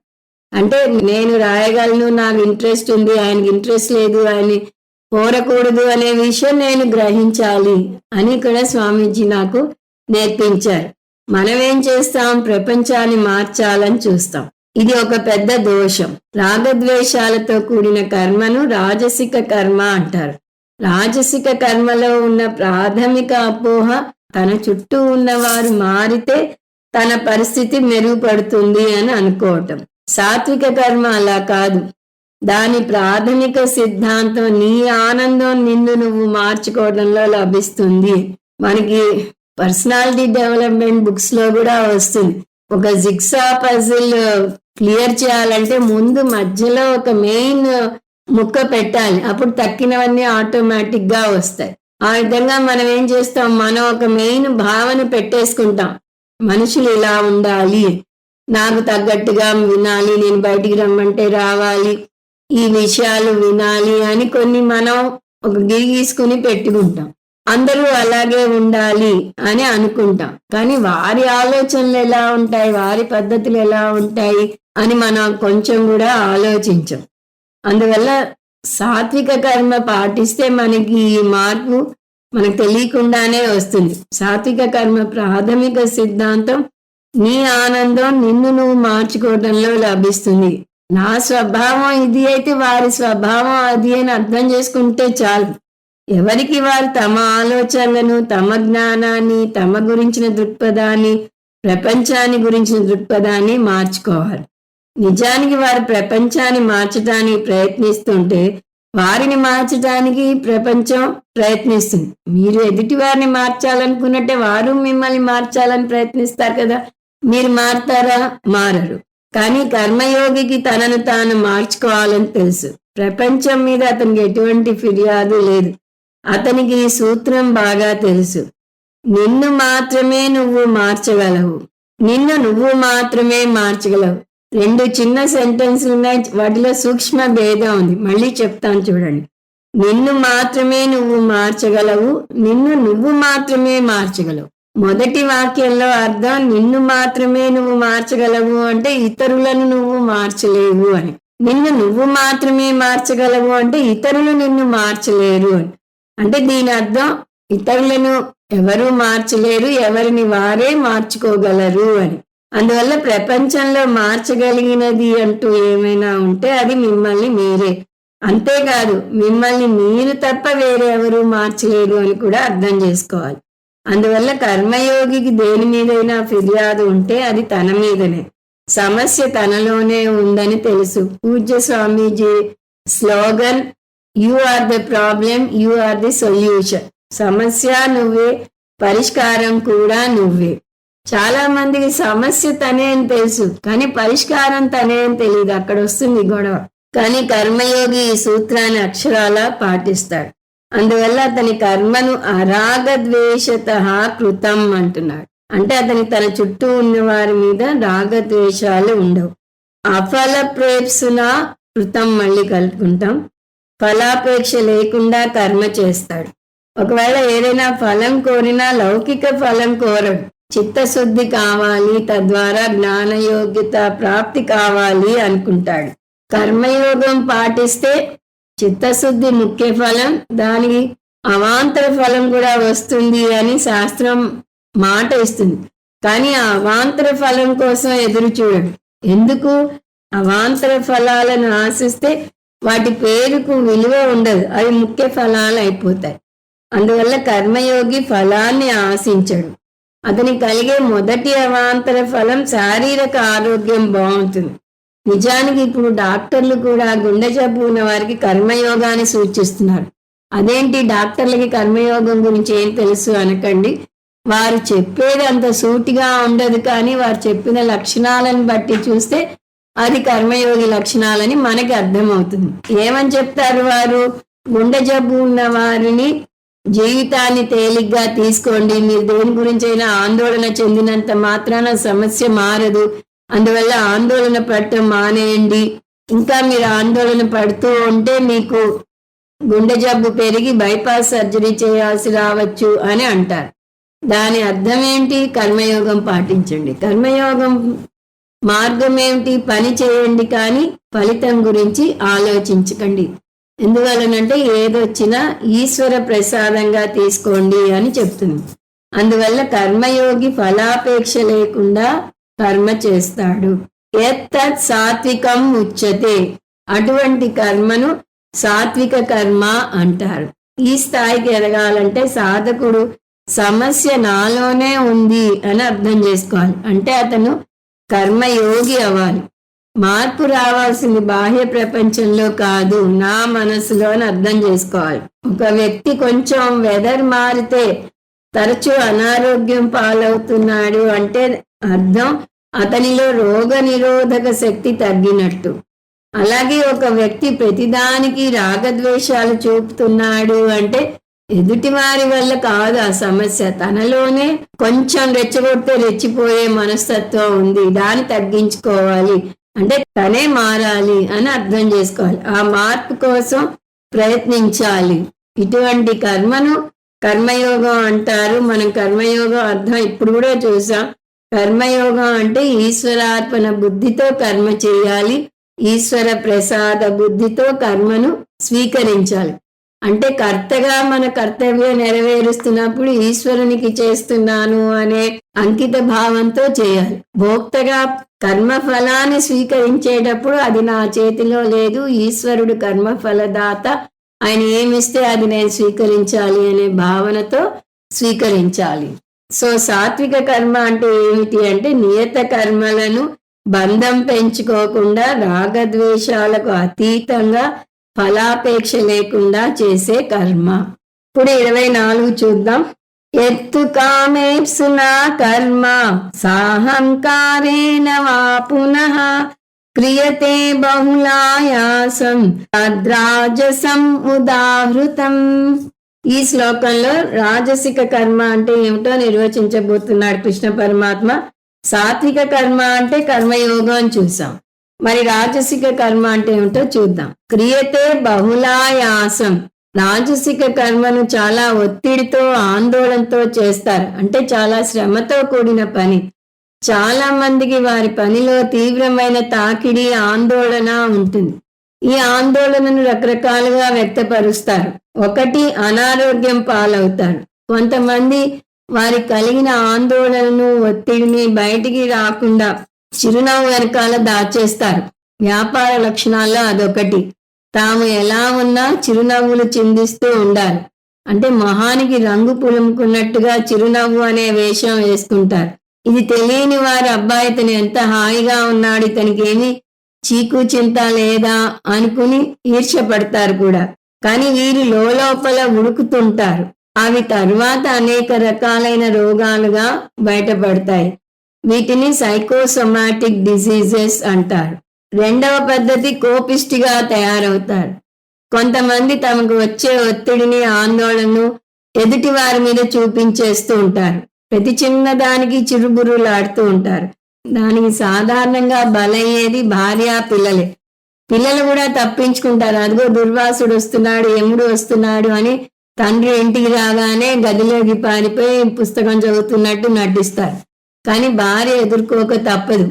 అంటే నేను రాయగలను, నాకు ఇంట్రెస్ట్ ఉంది, ఆయనకి ఇంట్రెస్ట్ లేదు, ఆయన్ని కోరకూడదు అనే విషయం నేను గ్రహించాలి అని కూడా స్వామీజీ నాకు నేర్పించారు. మనమేం చేస్తాం? ప్రపంచాన్ని మార్చాలని చూస్తాం. ఇది ఒక పెద్ద దోషం. రాగద్వేషాలతో కూడిన కర్మను రాజసిక కర్మ అంటారు. రాజసిక కర్మలో ఉన్న ప్రాథమిక అపోహ తన చుట్టూ ఉన్నవారు మారితే తన పరిస్థితి మెరుగుపడుతుంది అని అనుకోవటం. సాత్విక కర్మ అలా కాదు. దాని ప్రాథమిక సిద్ధాంతం నీ ఆనందం నిన్ను నువ్వు మార్చుకోవడంలో లభిస్తుంది. మనకి పర్సనాలిటీ డెవలప్మెంట్ బుక్స్ లో కూడా వస్తుంది. ఒక జిగ్సా పజిల్ క్లియర్ చేయాలంటే ముందు మధ్యలో ఒక మెయిన్ ముక్క పెట్టాలి, అప్పుడు తక్కినవన్నీ ఆటోమేటిక్ గా వస్తాయి. ఆ విధంగా మనం ఏం చేస్తాం? మనం ఒక మెయిన్ భావన పెట్టేసుకుంటాం. మనుషులు ఇలా ఉండాలి, నాకు తగ్గట్టుగా వినాలి, నేను బయటికి రమ్మంటే రావాలి, ఈ విషయాలు వినాలి అని కొన్ని మనం ఒక గిరి గీసుకుని పెట్టుకుంటాం. అందరూ అలాగే ఉండాలి అని అనుకుంటాం. కానీ వారి ఆలోచనలు ఎలా ఉంటాయి, వారి పద్ధతులు ఎలా ఉంటాయి అని మనం కొంచెం కూడా ఆలోచించం. అందువల్ల సాత్విక కర్మ పాటిస్తే మనకి ఈ మార్పు మనకు తెలియకుండానే వస్తుంది. సాత్విక కర్మ ప్రాథమిక సిద్ధాంతం నీ ఆనందం నిన్ను నువ్వు మార్చుకోవడంలో లభిస్తుంది. నా స్వభావం ఇది అయితే వారి స్వభావం అది అని అర్థం చేసుకుంటే చాలు. ఎవరికి వారు తమ ఆలోచనలను, తమ జ్ఞానాన్ని, తమ గురించిన దృక్పథాన్ని, ప్రపంచాన్ని గురించిన దృక్పథాన్ని మార్చుకోవాలి. నిజానికి వారు ప్రపంచాన్ని మార్చడానికి ప్రయత్నిస్తుంటే వారిని మార్చడానికి ప్రపంచం ప్రయత్నిస్తుంది. మీరు ఎదుటి వారిని మార్చాలనుకున్నట్టే వారు మిమ్మల్ని మార్చాలని ప్రయత్నిస్తారు కదా. మీరు మారతారా? మారరు. కానీ కర్మయోగికి తనను తాను మార్చుకోవాలని తెలుసు. ప్రపంచం మీద అతనికి ఎటువంటి ఫిర్యాదు లేదు. అతనికి ఈ సూత్రం బాగా తెలుసు. నిన్ను మాత్రమే నువ్వు మార్చగలవు, నిన్ను నువ్వు మాత్రమే మార్చగలవు. రెండు చిన్న సెంటెన్స్లు ఉన్నాయి, వాటిలో సూక్ష్మ భేదం ఉంది. మళ్ళీ చెప్తాను చూడండి. నిన్ను మాత్రమే నువ్వు మార్చగలవు, నిన్ను నువ్వు మాత్రమే మార్చగలవు. మొదటి వాక్యంలో అర్థం నిన్ను మాత్రమే నువ్వు మార్చగలవు అంటే ఇతరులను నువ్వు మార్చలేవు అని. నిన్ను నువ్వు మాత్రమే మార్చగలవు అంటే ఇతరులు నిన్ను మార్చలేరు అని. అంటే దీని అర్థం ఇతరులను ఎవరు మార్చలేరు, ఎవరిని వారే మార్చుకోగలరు అని. అందువల్ల ప్రపంచంలో మార్చగలిగినది అంటూ ఏమైనా ఉంటే అది మిమ్మల్ని మీరే. అంతేకాదు మిమ్మల్ని మీరు తప్ప వేరే ఎవరు మార్చలేరు అని కూడా అర్థం చేసుకోవాలి. అందువల్ల కర్మయోగికి దేని మీదైనా ఫిర్యాదు ఉంటే అది తన మీదనే. సమస్య తనలోనే ఉందని తెలుసు. పూజ్య Swamiji slogan you are the problem, you are the solution. సమస్య నువ్వే, పరిష్కారం కూడా నువ్వే. చాలా మందికి సమస్య తనే అని తెలుసు, కానీ పరిష్కారం తనే అని తెలియదు. అక్కడ వస్తుంది గొడవ. కానీ కర్మయోగి ఈ సూత్రాన్ని అక్షరాలా పాటిస్తాడు. అందువల్ల అతని కర్మను అరాగద్వేషత కృతం అంటున్నాడు. అంటే అతని తన చుట్టూ ఉన్న వారి మీద రాగద్వేషాలు ఉండవు. అఫల ప్రేప్సున కృతం మళ్ళీ కలుపుకుంటాం. ఫలాపేక్ష లేకుండా కర్మ చేస్తాడు. ఒకవేళ ఏదైనా ఫలం కోరినా లౌకిక ఫలం కోరడు. చిత్తశుద్ధి కావాలి, తద్వారా జ్ఞానయోగ్యత ప్రాప్తి కావాలి అనుకుంటాడు. కర్మయోగం పాటిస్తే చిత్తశుద్ధి ముఖ్య ఫలం, దానికి అవాంతర ఫలం కూడా వస్తుంది అని శాస్త్రం మాట ఇస్తుంది. కానీ ఆ అవాంతర ఫలం కోసం ఎదురు చూడడు. ఎందుకు? అవాంతర ఫలాలను ఆశిస్తే వాటి పేరుకు విలువ ఉండదు, అవి ముఖ్య ఫలాలు అయిపోతాయి. అందువల్ల కర్మయోగి ఫలాన్ని ఆశించడు. అతనికి కలిగే మొదటి అవాంతర ఫలం శారీరక ఆరోగ్యం బాగుంటుంది. నిజానికి ఇప్పుడు డాక్టర్లు కూడా గుండె జబ్బు ఉన్న వారికి కర్మయోగాన్ని సూచిస్తున్నారు. అదేంటి డాక్టర్లకి కర్మయోగం గురించి ఏం తెలుసు అనకండి. వారు చెప్పేది అంత సూటిగా ఉండదు, కానీ వారు చెప్పిన లక్షణాలను బట్టి చూస్తే అది కర్మయోగి లక్షణాలని మనకి అర్థమవుతుంది. ఏమని చెప్తారు వారు? గుండె జబ్బు ఉన్న వారిని జీవితాన్ని తేలిగ్గా తీసుకోండి, మీరు దేని గురించి అయినా ఆందోళన చెందినంత మాత్రాన సమస్య మారదు, అందువల్ల ఆందోళన పడటం మానేయండి. ఇంకా మీరు ఆందోళన పడుతూ ఉంటే మీకు గుండె జబ్బు పెరిగి బైపాస్ సర్జరీ చేయాల్సి రావచ్చు అని అంటారు. దాని అర్థం ఏంటి? కర్మయోగం పాటించండి. కర్మయోగం మార్గం ఏమిటి? పని చేయండి, కానీ ఫలితం గురించి ఆలోచించకండి. ఎందువలనంటే ఏదొచ్చినా ఈశ్వర ప్రసాదంగా తీసుకోండి అని చెప్తుంది. అందువల్ల కర్మయోగి ఫలాపేక్ష లేకుండా కర్మ చేస్తాడు. ఎత్తత్ సాత్వికం ఉచ్యతే, అటువంటి కర్మను సాత్విక కర్మ అంటారు. ఈ స్థాయికి ఎదగాలంటే సాధకుడు సమస్య నాలోనే ఉంది అని అర్థం చేసుకోవాలి. అంటే అతను కర్మయోగి అవ్వాలి. మార్పు రావాల్సింది బాహ్య ప్రపంచంలో కాదు, నా మనసులో అని అర్థం చేసుకోవాలి. ఒక వ్యక్తి కొంచెం వెదర్ మారితే తరచూ అనారోగ్యం పాలవుతున్నాడు అంటే అర్థం అతనిలో రోగ నిరోధక శక్తి తగ్గినట్టు. అలాగే ఒక వ్యక్తి ప్రతిదానికి రాగద్వేషాలు చూపుతున్నాడు అంటే ఎదుటి వారి వల్ల కాదు ఆ సమస్య, తనలోనే కొంచెం రెచ్చగొడితే రెచ్చిపోయే మనస్తత్వం ఉంది, దాన్ని తగ్గించుకోవాలి అంటే తనే మారాలి అని అర్థం చేసుకోవాలి. ఆ మార్పు కోసం ప్రయత్నించాలి. ఇటువంటి కర్మను కర్మయోగం అంటారు. మనం కర్మయోగం అర్థం ఇప్పుడు కూడా చూసాం. కర్మయోగం అంటే ఈశ్వరార్పణ బుద్ధితో కర్మ చేయాలి, ఈశ్వర ప్రసాద బుద్ధితో కర్మను స్వీకరించాలి. అంటే కర్తగా మన కర్తవ్యం నెరవేరుస్తున్నప్పుడు ఈశ్వరునికి చేస్తున్నాను అనే అంకిత భావంతో చేయాలి. భోక్తగా కర్మ ఫలాన్ని స్వీకరించేటప్పుడు అది నా చేతిలో లేదు, ఈశ్వరుడు కర్మఫలదాత, ఆయన ఏమిస్తే అది నేను స్వీకరించాలి అనే భావనతో స్వీకరించాలి. సో సాత్విక కర్మ అంటే ఏమిటి అంటే నియత కర్మలను బంధం పెంచుకోకుండా రాగద్వేషాలకు అతీతంగా ఫలాపేక్ష లేకుండా చేసే కర్మ. ఇప్పుడు 24 చూద్దాం. ఎత్తు కామేప్సునా కర్మ సాహంకారేణ వా పునః క్రియతే బహుళాయాసం తద్రాజసం ఉదాహృతం. ఈ శ్లోకంలో రాజసిక కర్మ అంటే ఏమిటో నిర్వచించబోతున్నాడు కృష్ణ పరమాత్మ. సాత్విక కర్మ అంటే కర్మయోగం అని చూసాం. మరి రాజసిక కర్మ అంటే ఏమిటో చూద్దాం. క్రియతే బహుళాయాసం, రాజసిక కర్మను చాలా ఒత్తిడితో ఆందోళనతో చేస్తారు. అంటే చాలా శ్రమతో కూడిన పని. చాలా మందికి వారి పనిలో తీవ్రమైన తాకిడి ఆందోళన ఉంటుంది. ఈ ఆందోళనను రకరకాలుగా వ్యక్తపరుస్తారు. ఒకటి, అనారోగ్యం పాలవుతారు. కొంతమంది వారి కలిగిన ఆందోళనను ఒత్తిడిని బయటికి రాకుండా చిరునవ్వు వెనకాల దాచేస్తారు. వ్యాపార లక్షణాల్లో అదొకటి. తాము ఎలా ఉన్నా చిరునవ్వులు చిందిస్తూ ఉండాలి. అంటే మొహానికి రంగు పులుముకున్నట్టుగా చిరునవ్వు అనే వేషం వేసుకుంటారు. ఇది తెలియని వారి అబ్బాయి ఇతను ఎంత హాయిగా ఉన్నాడు, ఇతనికి ఏమి చీకు చింత లేదా అనుకుని ఈర్ష్యపడతారు కూడా. కానీ వీరు లోపల ఉడుకుతుంటారు. అవి తరువాత అనేక రకాలైన రోగాలుగా బయటపడతాయి. వీటిని సైకోసోమాటిక్ డిసీజెస్ అంటారు. రెండవ పద్ధతి, కోపిష్టిగా తయారవుతారు. కొంతమంది తమకు వచ్చే ఒత్తిడిని ఆందోళనను ఎదుటి వారి మీద చూపించేస్తూ ఉంటారు. ప్రతి చిన్నదానికి చిరుబురులాడుతూ ఉంటారు. దానికి సాధారణంగా బలయ్యేది భార్య పిల్లలే. పిల్లలు కూడా తప్పించుకుంటారు. అదిగో దుర్వాసుడు వస్తున్నాడు, యముడు వస్తున్నాడు అని తండ్రి ఇంటికి రాగానే గదిలోకి పారిపోయి పుస్తకం చదువుతున్నట్టు నటిస్తారు. కానీ భార్య ఎదుర్కోక తప్పదు.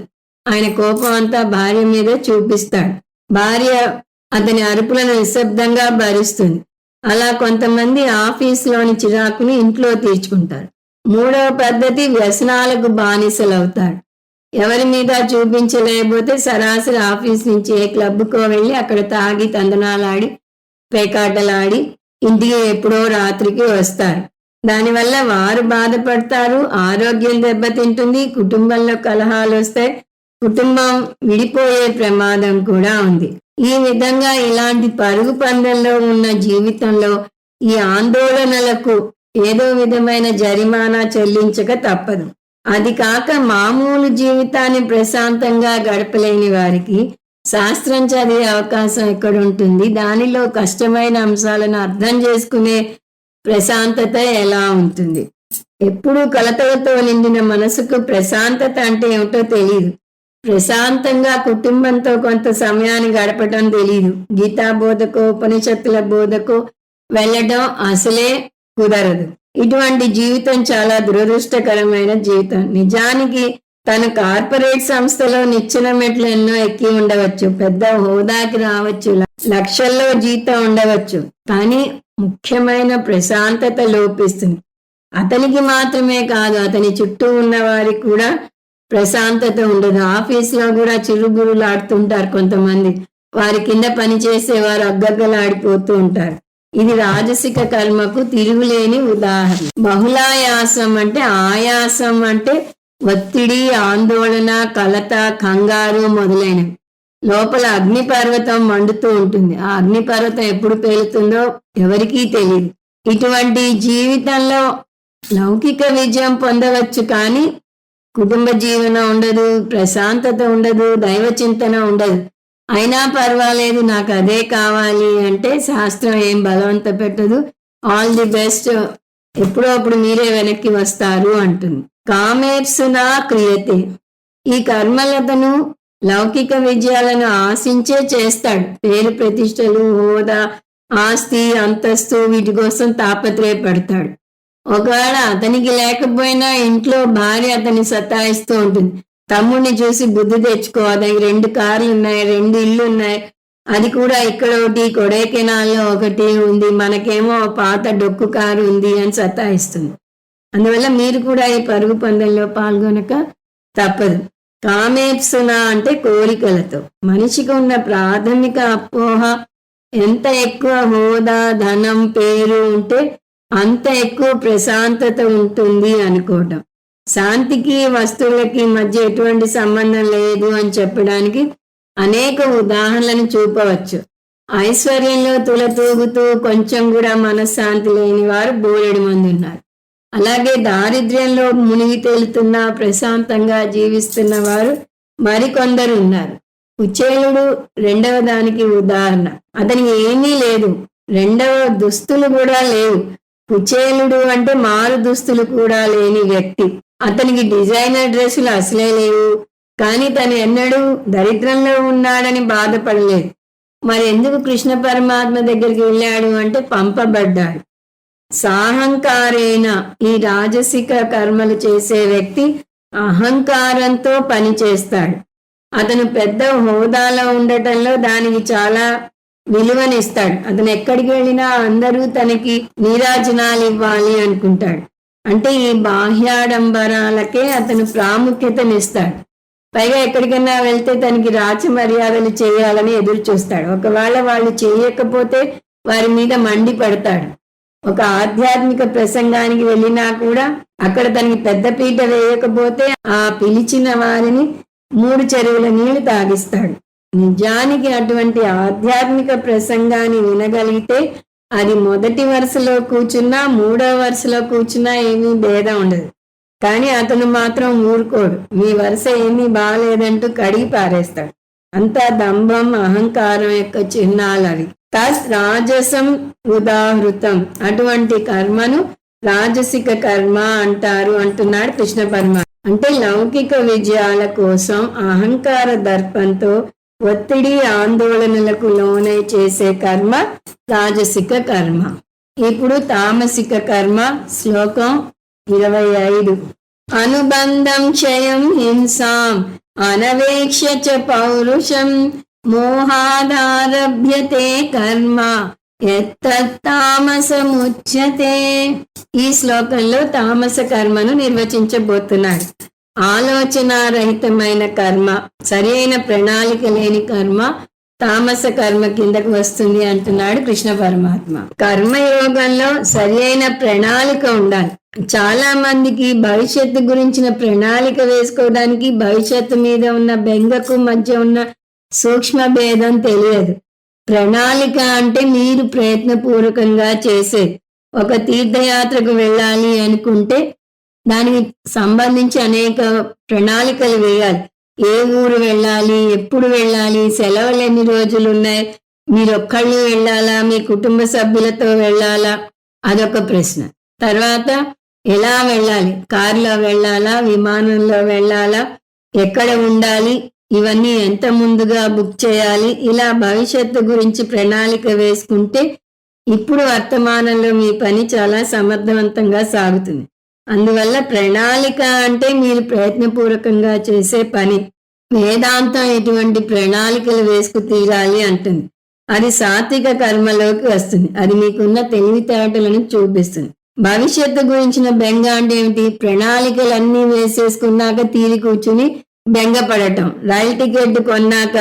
ఆయన కోపం అంతా భార్య మీద చూపిస్తాడు. భార్య అతని అరుపులను నిశ్శబ్దంగా భరిస్తుంది. అలా కొంతమంది ఆఫీసులోని చిరాకుని ఇంట్లో తీర్చుకుంటారు. మూడవ పద్ధతి, వ్యసనాలకు బానిసలవుతారు. ఎవరి మీద చూపించలేకపోతే సరాసరి ఆఫీస్ నుంచి ఏ క్లబ్కో వెళ్ళి అక్కడ తాగి తందనాలాడి పేకాటలాడి ఇంటికి ఎప్పుడో రాత్రికి వస్తారు. దానివల్ల వారు బాధపడతారు, ఆరోగ్యం దెబ్బతింటుంది, కుటుంబంలో కలహాలు వస్తాయి, కుటుంబం విడిపోయే ప్రమాదం కూడా ఉంది. ఈ విధంగా ఇలాంటి పరుగు పందెంలో ఉన్న జీవితంలో ఈ ఆందోళనలకు ఏదో విధమైన జరిమానా చెల్లించక తప్పదు. అది కాక మామూలు జీవితాన్ని ప్రశాంతంగా గడపలేని వారికి శాస్త్రం చదివే అవకాశం ఎక్కడుంటుంది? దానిలో కష్టమైన అంశాలను అర్థం చేసుకునే ప్రశాంతత ఎలా ఉంటుంది? ఎప్పుడూ కలతలతో నిండిన మనసుకు ప్రశాంతత అంటే ఏమిటో తెలియదు. ప్రశాంతంగా కుటుంబంతో కొంత సమయాన్ని గడపడం తెలియదు. గీతా బోధకో ఉపనిషత్తుల బోధకో వెళ్ళడం అసలే కుదరదు. ఇటువంటి జీవితం చాలా దురదృష్టకరమైన జీవితం. నిజానికి తన కార్పొరేట్ సంస్థలో నిచ్చెన మెట్లు ఎన్నో ఎక్కి ఉండవచ్చు, పెద్ద హోదాకి రావచ్చు, లక్షల్లో జీతం ఉండవచ్చు, కానీ ముఖ్యమైన ప్రశాంతత లోపిస్తుంది. అతనికి మాత్రమే కాదు, అతని చుట్టూ ఉన్న వారికి కూడా ప్రశాంతత ఉండదు. ఆఫీస్లో కూడా చిరుబురులాడుతుంటారు కొంతమంది. వారి కింద పనిచేసే వారు అగ్గగ్గలాడిపోతూ ఉంటారు. ఇది రాజసిక కర్మకు తిరుగులేని ఉదాహరణ. బహుళాయాసం అంటే ఆయాసం అంటే ఒత్తిడి, ఆందోళన, కలత, కంగారు మొదలైనవి. లోపల అగ్నిపర్వతం మండుతూ ఉంటుంది. ఆ అగ్నిపర్వతం ఎప్పుడు పేలుతుందో ఎవరికీ తెలియదు. ఇటువంటి జీవితంలో లౌకిక విజయం పొందవచ్చు, కానీ కుటుంబ జీవనం ఉండదు, ప్రశాంతత ఉండదు, దైవ చింతన ఉండదు. అయినా పర్వాలేదు, నాకు అదే కావాలి అంటే శాస్త్రం ఏం బలవంత పెట్టదు. ఆల్ ది బెస్ట్, ఎప్పుడో అప్పుడు మీరే వెనక్కి వస్తారు అంటుంది. కామేప్సునా క్రియతే. ఈ కర్మలతను లౌకిక విజయాలను ఆశించే చేస్తాడు. పేరు ప్రతిష్టలు, హోదా, ఆస్తి, అంతస్తు వీటి కోసం తాపత్రయపడతాడు. ఒకవేళ అతనికి లేకపోయినా ఇంట్లో భార్య అతన్ని సతాయిస్తూ ఉంటుంది. తమ్ముడిని చూసి బుద్ధి తెచ్చుకో, అతనికి 2 కార్లు ఉన్నాయి, 2 ఇళ్ళు ఉన్నాయి, అది కూడా ఇక్కడ ఒకటి కొడైకెనాల్లో ఒకటి ఉంది, మనకేమో పాత డొక్కు కారు ఉంది అని సతాయిస్తుంది. అందువల్ల మీరు కూడా ఈ పరుగు పందెంలో పాల్గొనక తప్పదు. కామేప్సున అంటే కోరికలతో. మనిషికి ఉన్న ప్రాథమిక అపోహ ఎంత ఎక్కువ హోదా, ధనం, పేరు ఉంటే అంత ఎక్కువ ప్రశాంతత ఉంటుంది అనుకోవటం. శాంతికి వస్తువులకి మధ్య ఎటువంటి సంబంధం లేదు అని చెప్పడానికి అనేక ఉదాహరణలను చూపవచ్చు. ఐశ్వర్యంలో తులతూగుతూ కొంచెం కూడా మనశ్శాంతి లేని వారు బోలెడు మంది ఉన్నారు. అలాగే దారిద్ర్యంలో మునిగి తేలుతున్న ప్రశాంతంగా జీవిస్తున్న వారు మరికొందరు ఉన్నారు. కుచేలుడు రెండవ దానికి ఉదాహరణ. అతనికి ఏమీ లేదు, రెండవ దుస్తులు కూడా లేవు. కుచేలుడు అంటే మారు దుస్తులు కూడా లేని వ్యక్తి. అతనికి డిజైనర్ డ్రెస్సులు అసలే లేవు, కానీ తను ఎన్నడూ దరిద్రంలో ఉన్నాడని బాధపడలేదు. మరి ఎందుకు కృష్ణ పరమాత్మ దగ్గరికి వెళ్ళాడు అంటే పంపబడ్డాడు. సాహంకారేణ, ఈ రాజసిక కర్మలు చేసే వ్యక్తి అహంకారంతో పని చేస్తాడు. అతను పెద్ద హోదాలో ఉండటంలో దానికి చాలా విలువనిస్తాడు. అతను ఎక్కడికి వెళ్ళినా అందరూ తనకి నీరాజనాలు ఇవ్వాలి అనుకుంటాడు. అంటే ఈ బాహ్యాడంబరాలకే అతను ప్రాముఖ్యతనిస్తాడు. పైగా ఎక్కడికైనా వెళ్తే తనకి రాచ మర్యాదలు చేయాలని ఎదురు చూస్తాడు. ఒకవేళ వాళ్ళు చేయకపోతే వారి మీద మండిపడతాడు. ఒక ఆధ్యాత్మిక ప్రసంగానికి వెళ్ళినా కూడా అక్కడ తనకి పెద్ద పీట వేయకపోతే ఆ పిలిచిన వారిని 3 చెరువుల నీళ్లు తాగిస్తాడు. నిజానికి అటువంటి ఆధ్యాత్మిక ప్రసంగాన్ని వినగలిగితే అది మొదటి వరుసలో కూర్చున్నా 3వ వరుసలో కూర్చున్నా ఏమీ భేదం ఉండదు. కానీ అతను మాత్రం ఊరుకోడు. మీ వరుస ఏమీ బాగాలేదంటూ కడిగి పారేస్తాడు. అంతా దంభం, అహంకారం యొక్క చిహ్నాలు అవి. తత్ రాజసం ఉదాహృతం. అటువంటి కర్మను రాజసిక కర్మ అంటారు అంటున్నాడు కృష్ణ పరమాత్మ. అంటే లౌకిక విజయాల కోసం అహంకార దర్పంతో ఒత్తిడి, ఆందోళనలకు లోనై చేసే కర్మ రాజసిక కర్మ. ఇప్పుడు తామసిక కర్మ. శ్లోకం 25. అనుబంధం క్షయం హింసాం అనవేక్ష్య చ పౌరుషం మోహాదారభ్యతే కర్మ యత్తతామసముచ్యతే. ఈ శ్లోకంలో తామస కర్మను నిర్వచించబోతున్నాడు. ఆలోచనారహితమైన కర్మ, సరి అయిన ప్రణాళిక లేని కర్మ తామస కర్మ కిందకు వస్తుంది అంటున్నాడు కృష్ణ పరమాత్మ. కర్మయోగంలో సరి అయిన ప్రణాళిక ఉండాలి. చాలా మందికి భవిష్యత్తు గురించిన ప్రణాళిక వేసుకోవడానికి భవిష్యత్తు మీద ఉన్న బెంగకు మధ్య ఉన్న సూక్ష్మ భేదం తెలియదు. ప్రణాళిక అంటే మీరు ప్రయత్నపూర్వకంగా చేసేది. ఒక తీర్థయాత్రకు వెళ్ళాలి అనుకుంటే దానికి సంబంధించి అనేక ప్రణాళికలు వేయాలి. ఏ ఊరు వెళ్ళాలి, ఎప్పుడు వెళ్ళాలి, సెలవులు ఎన్ని రోజులు ఉన్నాయి, మీరు ఒక్కళ్ళు వెళ్ళాలా, మీ కుటుంబ సభ్యులతో వెళ్ళాలా, అదొక ప్రశ్న. తర్వాత ఎలా వెళ్ళాలి, కారులో వెళ్ళాలా, విమానంలో వెళ్ళాలా, ఎక్కడ ఉండాలి, ఇవన్నీ ఎంత ముందుగా బుక్ చేయాలి. ఇలా భవిష్యత్తు గురించి ప్రణాళిక వేసుకుంటే ఇప్పుడు వర్తమానంలో మీ పని చాలా సమర్థవంతంగా సాగుతుంది. అందువల్ల ప్రణాళిక అంటే మీరు ప్రయత్నపూర్వకంగా చేసే పని. వేదాంతం ఎటువంటి ప్రణాళికలు వేసుకు తీరాలి అంటుంది. అది సాత్విక కర్మలోకి వస్తుంది. అది మీకున్న తెలివితేటలను చూపిస్తుంది. భవిష్యత్తు గురించిన బెంగ అంటే ఏమిటి? ప్రణాళికలన్నీ వేసేసుకున్నాక తీరి కూర్చుని బెంగపడటం. రైలు టికెట్ కొన్నాక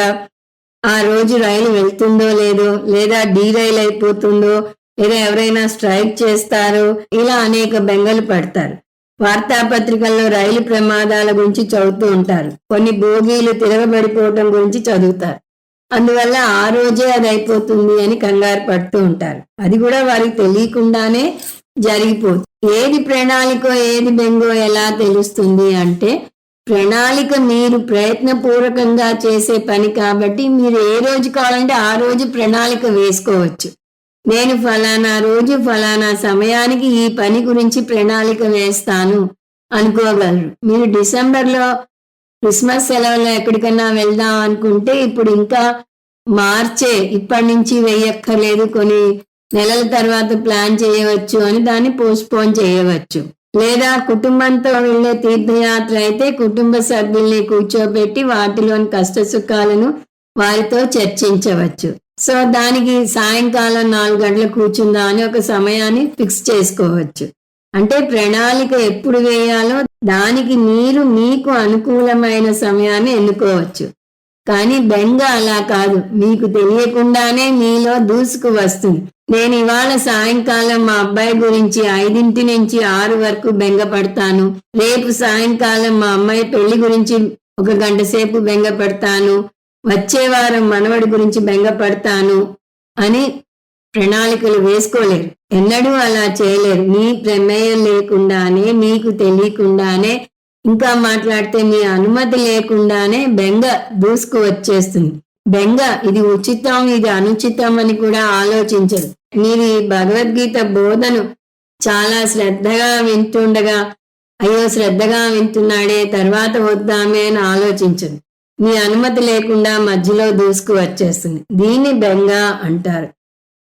ఆ రోజు రైలు వెళ్తుందో లేదో, లేదా డీరైల్ అయిపోతుందో, లేదా ఎవరైనా స్ట్రైక్ చేస్తారో, ఇలా అనేక బెంగలు పడతారు. వార్తాపత్రికల్లో రైలు ప్రమాదాల గురించి చదువుతూ ఉంటారు. కొన్ని బోగీలు తిరగబడిపోవటం గురించి చదువుతారు. అందువల్ల ఆ రోజే అది అయిపోతుంది అని కంగారు పడుతూ ఉంటారు. అది కూడా వారికి తెలియకుండానే జరిగిపోతుంది. ఏది ప్రణాళికో ఏది బెంగో ఎలా తెలుస్తుంది అంటే, ప్రణాళిక మీరు ప్రయత్నపూర్వకంగా చేసే పని కాబట్టి మీరు ఏ రోజు కావాలంటే ఆ రోజు ప్రణాళిక వేసుకోవచ్చు. నేను ఫలానా రోజు ఫలానా సమయానికి ఈ పని గురించి ప్రణాళిక వేస్తాను అనుకోగలరు. మీరు డిసెంబర్లో క్రిస్మస్ సెలవులో ఎక్కడికన్నా వెళ్దాం అనుకుంటే ఇప్పుడు ఇంకా మార్చే, ఇప్పటి నుంచి వేయక్కర్లేదు, కొన్ని నెలల తర్వాత ప్లాన్ చేయవచ్చు అని దాన్ని పోస్ట్పోన్ చేయవచ్చు. లేదా కుటుంబంతో వెళ్లే తీర్థయాత్ర అయితే కుటుంబ సభ్యుల్ని కూర్చోబెట్టి వాటిలోని కష్ట సుఖాలను వారితో చర్చించవచ్చు. సో దానికి సాయంకాలం 4 గంటలు కూర్చుందా అని ఒక సమయాన్ని ఫిక్స్ చేసుకోవచ్చు. అంటే ప్రణాళిక ఎప్పుడు వేయాలో దానికి మీరు మీకు అనుకూలమైన సమయాన్ని ఎన్నుకోవచ్చు. కానీ బెంగ అలా కాదు, మీకు తెలియకుండానే మీలో దూసుకు వస్తుంది. నేను ఇవాళ సాయంకాలం మా అబ్బాయి గురించి 5 నుంచి 6 వరకు బెంగపడతాను, రేపు సాయంకాలం మా అమ్మాయి పెళ్లి గురించి 1 గంట సేపు బెంగపడతాను, వచ్చే వారం మనవడి గురించి బెంగపడతాను అని ప్రణాళికలు వేసుకోలేరు. ఎన్నడూ అలా చేయలేరు. మీ ప్రమేయం లేకుండానే, మీకు తెలియకుండానే, ఇంకా మాట్లాడితే మీ అనుమతి లేకుండానే బెంగ దూసుకు వచ్చేస్తుంది. బెంగ ఇది ఉచితం, ఇది అనుచితం అని కూడా ఆలోచించరు. మీరు ఈ భగవద్గీత బోధను చాలా శ్రద్ధగా వింటుండగా, అయ్యో శ్రద్ధగా వింటున్నాడే తర్వాత వద్దామే అని ఆలోచించరు. మీ అనుమతి లేకుండా మధ్యలో దూసుకు వచ్చేస్తుంది. దీన్ని బెంగ అంటారు.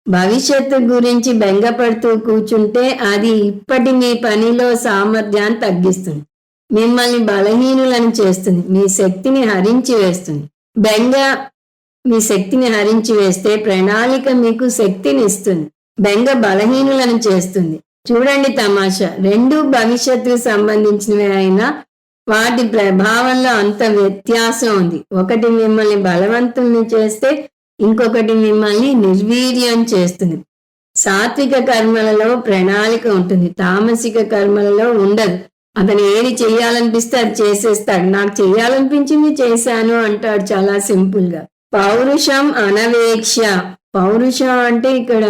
భవిష్యత్తు గురించి బెంగపడుతూ కూర్చుంటే అది ఇప్పటి మీ పనిలో సామర్థ్యాన్ని తగ్గిస్తుంది, మిమ్మల్ని బలహీనులను చేస్తుంది, మీ శక్తిని హరించి వేస్తుంది. బెంగ మీ శక్తిని హరించి వేస్తే ప్రణాళిక మీకు శక్తిని ఇస్తుంది. బెంగ బలహీనులను చేస్తుంది. చూడండి తమాషా, 2 భవిష్యత్తుకు సంబంధించినవి అయినా వాటి ప్రభావంలో అంత వ్యత్యాసం ఉంది. ఒకటి మిమ్మల్ని బలవంతుల్ని చేస్తే ఇంకొకటి మిమ్మల్ని నిర్వీర్యం చేస్తుంది. సాత్విక కర్మలలో ప్రణాళిక ఉంటుంది, తామసిక కర్మలలో ఉండదు. అతను ఏది చెయ్యాలనిపిస్తే అది చేసేస్తాడు. నాకు చెయ్యాలనిపించింది చేశాను అంటాడు చాలా సింపుల్ గా. పౌరుషం అనవేక్ష. పౌరుషం అంటే ఇక్కడ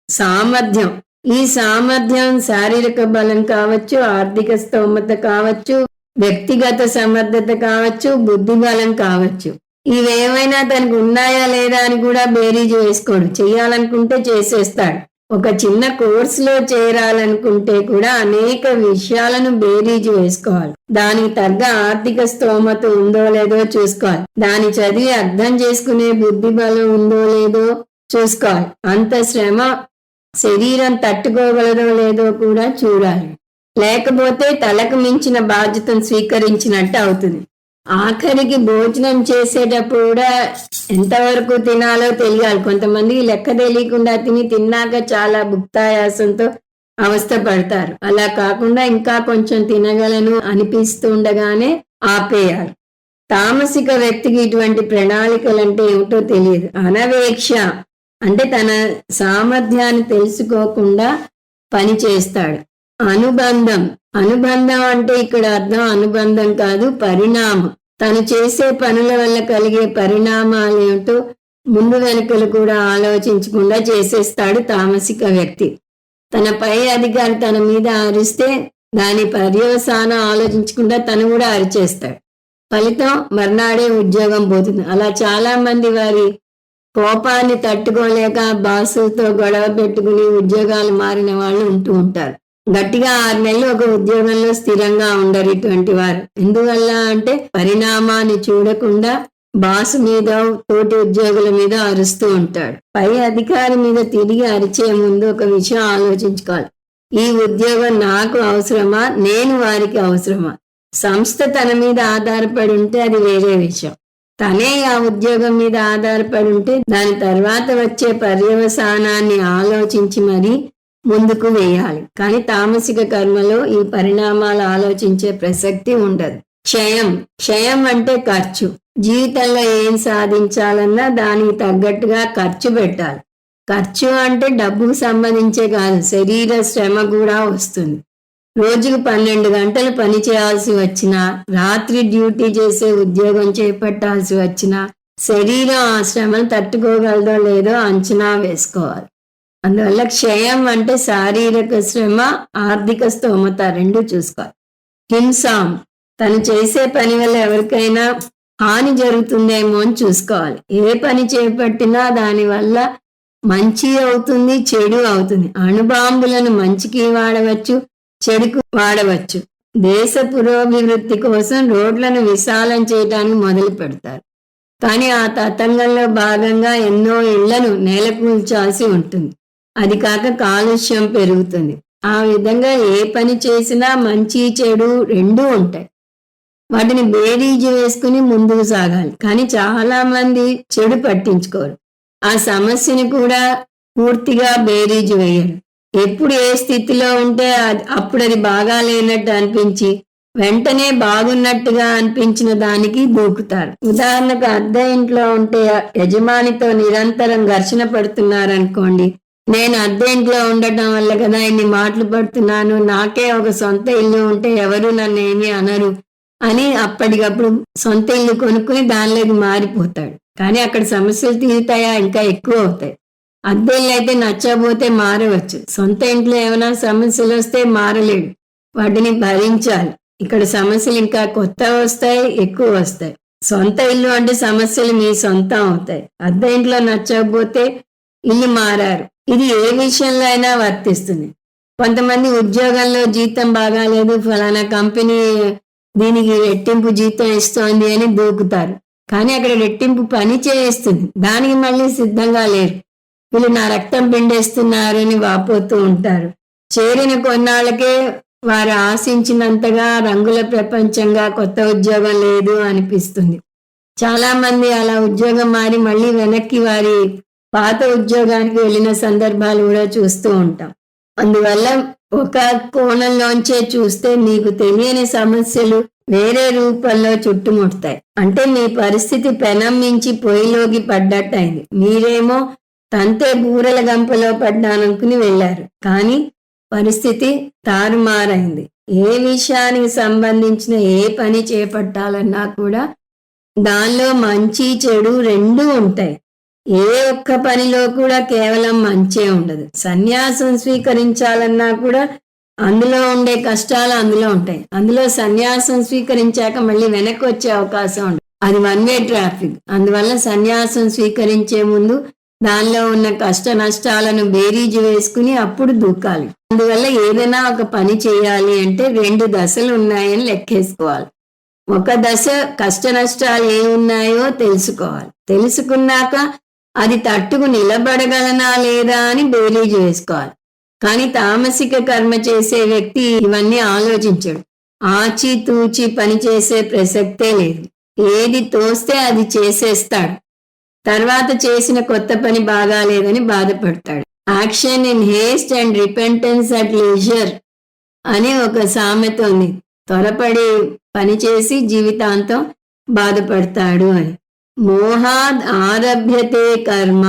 సామర్థ్యం. ఈ సామర్థ్యం శారీరక బలం కావచ్చు, ఆర్థిక స్తోమత కావచ్చు, వ్యక్తిగత సమర్థత కావచ్చు, బుద్ధి బలం కావచ్చు. ఇవేమైనా తనకు ఉన్నాయా లేదా అని కూడా బేరీజు వేసుకోడు. చెయ్యాలనుకుంటే చేసేస్తాడు. ఒక చిన్న కోర్సులో చేరాలనుకుంటే కూడా అనేక విషయాలను బేరీజు వేసుకోవాలి. దానికి తగ్గ ఆర్థిక స్తోమత ఉందో లేదో చూసుకోవాలి. దాన్ని చదివి అర్థం చేసుకునే బుద్ధి బలం ఉందో లేదో చూసుకోవాలి. అంత శ్రమ శరీరం తట్టుకోగలదో లేదో కూడా చూడాలి. లేకపోతే తలకు మించిన బాధ్యతను స్వీకరించినట్టు అవుతుంది. ఆఖరికి భోజనం చేసేటప్పుడు కూడా ఎంతవరకు తినాలో తెలియాలి. కొంతమందికి లెక్క తెలియకుండా తిన్నాక చాలా భుక్తాయాసంతో అవస్థ పడతారు. అలా కాకుండా ఇంకా కొంచెం తినగలను అనిపిస్తుండగానే ఆపేయాలి. తామసిక వ్యక్తికి ఇటువంటి ప్రణాళికలంటే ఏమిటో తెలియదు. అనవేక్ష అంటే తన సామర్థ్యాన్ని తెలుసుకోకుండా పని చేస్తాడు. అనుబంధం. అనుబంధం అంటే ఇక్కడ అర్థం అనుబంధం కాదు, పరిణామం. తను చేసే పనుల వల్ల కలిగే పరిణామాలు ఏమిటో ముందు వెనుకలు కూడా ఆలోచించకుండా చేసేస్తాడు తామసిక వ్యక్తి. తన పై అధికారి తన మీద అరిస్తే దాని పర్యవసానం ఆలోచించకుండా తను కూడా అరిచేస్తాడు. ఫలితం మర్నాడే ఉద్యోగం పోతుంది. అలా చాలా మంది వారి కోపాన్ని తట్టుకోలేక బాసులతో గొడవ పెట్టుకుని ఉద్యోగాలు మారిన వాళ్ళు ఉంటూ ఉంటారు. గట్టిగా 6 నెలలు ఒక ఉద్యోగంలో స్థిరంగా ఉండరు ఇటువంటి వారు. ఎందువల్ల అంటే పరిణామాన్ని చూడకుండా బాసు మీద, తోటి ఉద్యోగుల మీద అరుస్తూ ఉంటాడు. పై అధికారి మీద తిరిగి అరిచే ముందు ఒక విషయం ఆలోచించుకోవాలి. ఈ ఉద్యోగం నాకు అవసరమా, నేను వారికి అవసరమా? సంస్థ తన మీద ఆధారపడి ఉంటే అది వేరే విషయం. తనే ఆ ఉద్యోగం మీద ఆధారపడి ఉంటే దాని తర్వాత వచ్చే పర్యవసానాన్ని ఆలోచించి మరీ ముందుకు వేయాలి. కానీ తామసిక కర్మలో ఈ పరిణామాలు ఆలోచించే ప్రసక్తి ఉండదు. క్షయం అంటే ఖర్చు. జీవితంలో ఏం సాధించాలన్నా దానికి తగ్గట్టుగా ఖర్చు పెట్టాలి. ఖర్చు అంటే డబ్బుకు సంబంధించే కాదు, శరీర శ్రమ కూడా వస్తుంది. రోజుకు 12 గంటలు పని చేయాల్సి వచ్చినా, రాత్రి డ్యూటీ చేసే ఉద్యోగం చేపట్టాల్సి వచ్చినా శరీరం ఆ శ్రమను తట్టుకోగలదో లేదో అంచనా వేసుకోవాలి. అందువల్ల క్షయం అంటే శారీరక శ్రమ, ఆర్థిక స్తోమత రెండు చూసుకోవాలి. హింసాం, తను చేసే పని వల్ల ఎవరికైనా హాని జరుగుతుందేమో అని చూసుకోవాలి. ఏ పని చేపట్టినా దానివల్ల మంచి అవుతుంది, చెడు అవుతుంది. అణుబాంబులను మంచికి వాడవచ్చు, చెడుకు వాడవచ్చు. దేశ పురోభివృద్ధి కోసం రోడ్లను విశాలం చేయడానికి మొదలు పెడతారు. కానీ ఆ తతంగంలో భాగంగా ఎన్నో ఇళ్లను నేలకూల్చాల్సి ఉంటుంది. అది కాక కాలుష్యం పెరుగుతుంది. ఆ విధంగా ఏ పని చేసినా మంచి చెడు రెండూ ఉంటాయి. వాటిని బేరీజు వేసుకుని ముందుకు సాగాలి. కానీ చాలా మంది చెడు పట్టించుకోరు. ఆ సమస్యని కూడా పూర్తిగా బేరీజు వేయరు. ఎప్పుడు ఏ స్థితిలో ఉంటే అప్పుడు అది బాగా లేనట్టు అనిపించి వెంటనే బాగున్నట్టుగా అనిపించిన దానికి దూకుతారు. ఉదాహరణకు అద్దె ఇంట్లో ఉంటే యజమానితో నిరంతరం ఘర్షణ పడుతున్నారనుకోండి. నేను అద్దె ఇంట్లో ఉండటం వల్ల కదా ఇన్ని మాటలు పడుతున్నాను, నాకే ఒక సొంత ఇల్లు ఉంటే ఎవరు నన్ను ఏమీ అనరు అని అప్పటికప్పుడు సొంత ఇల్లు కొనుక్కుని దానిలోకి మారిపోతాడు. కానీ అక్కడ సమస్యలు తీరుతాయా? ఇంకా ఎక్కువ అవుతాయి. అద్దె ఇల్లు అయితే నచ్చబోతే మారవచ్చు. సొంత ఇంట్లో ఏమైనా సమస్యలు వస్తే మారలేడు, వాటిని భరించాలి. ఇక్కడ సమస్యలు ఇంకా కొత్త వస్తాయి, ఎక్కువ వస్తాయి. సొంత ఇల్లు అంటే సమస్యలు మీ సొంతం అవుతాయి. అద్దె ఇంట్లో నచ్చకపోతే ఇల్లు మారారు. ఇది ఏ విషయంలో అయినా వర్తిస్తుంది. కొంతమంది ఉద్యోగంలో జీతం బాగాలేదు, ఫలానా కంపెనీ దీనికి రెట్టింపు జీతం ఇస్తోంది అని దూకుతారు. కానీ అక్కడ రెట్టింపు పని చేస్తుంది, దానికి మళ్ళీ సిద్ధంగా లేరు. వీళ్ళు నా రక్తం పిండేస్తున్నారని వాపోతూ ఉంటారు. చేరిన కొన్నాళ్ళకే వారు ఆశించినంతగా రంగుల ప్రపంచంగా కొత్త ఉద్యోగం లేదు అనిపిస్తుంది. చాలా మంది అలా ఉద్యోగం మారి మళ్ళీ వెనక్కి వారి పాత ఉద్యోగానికి వెళ్ళిన సందర్భాలు కూడా చూస్తూ ఉంటాం. అందువల్ల ఒక కోణంలోంచే చూస్తే మీకు తెలియని సమస్యలు వేరే రూపంలో చుట్టుముడతాయి. అంటే మీ పరిస్థితి పెనం మించి పొయ్యిలోకి పడ్డట్టయింది. మీరేమో తంతే బూరల గంపలో పడ్డాననుకుని వెళ్ళారు, కానీ పరిస్థితి తారుమారైంది. ఏ విషయానికి సంబంధించిన ఏ పని చేపట్టాలన్నా కూడా దానిలో మంచి చెడు రెండూ ఉంటాయి. ఏ ఒక్క పనిలో కూడా కేవలం మంచే ఉండదు. సన్యాసం స్వీకరించాలన్నా కూడా అందులో ఉండే కష్టాలు అందులో ఉంటాయి. అందులో సన్యాసం స్వీకరించాక మళ్ళీ వెనక్కి వచ్చే అవకాశం ఉండదు. అది వన్ వే ట్రాఫిక్. అందువల్ల సన్యాసం స్వీకరించే ముందు దానిలో ఉన్న కష్ట నష్టాలను బేరీజు వేసుకుని అప్పుడు దూకాలి. అందువల్ల ఏదైనా ఒక పని చేయాలి అంటే 2 దశలు ఉన్నాయని లెక్కేసుకోవాలి. ఒక దశ కష్ట నష్టాలు ఏమున్నాయో తెలుసుకోవాలి. తెలుసుకున్నాక అది తట్టుకు నిలబడగలనా లేదా అని బేరీజు వేసుకోవాలి. కానీ తామసిక కర్మ చేసే వ్యక్తి ఇవన్నీ ఆలోచించడు. ఆచి తూచి పని చేసే ప్రసక్తే లేదు. ఏది తోస్తే అది చేసేస్తాడు. తర్వాత చేసిన కొత్త పని బాగాలేదని బాధపడతాడు. Action in Heist and repentance at leisure అని ఒక సామెత ఉంది. త్వరపడి పనిచేసి జీవితాంతం బాధపడతాడు అని. మోహాద్ ఆరభ్యతే కర్మ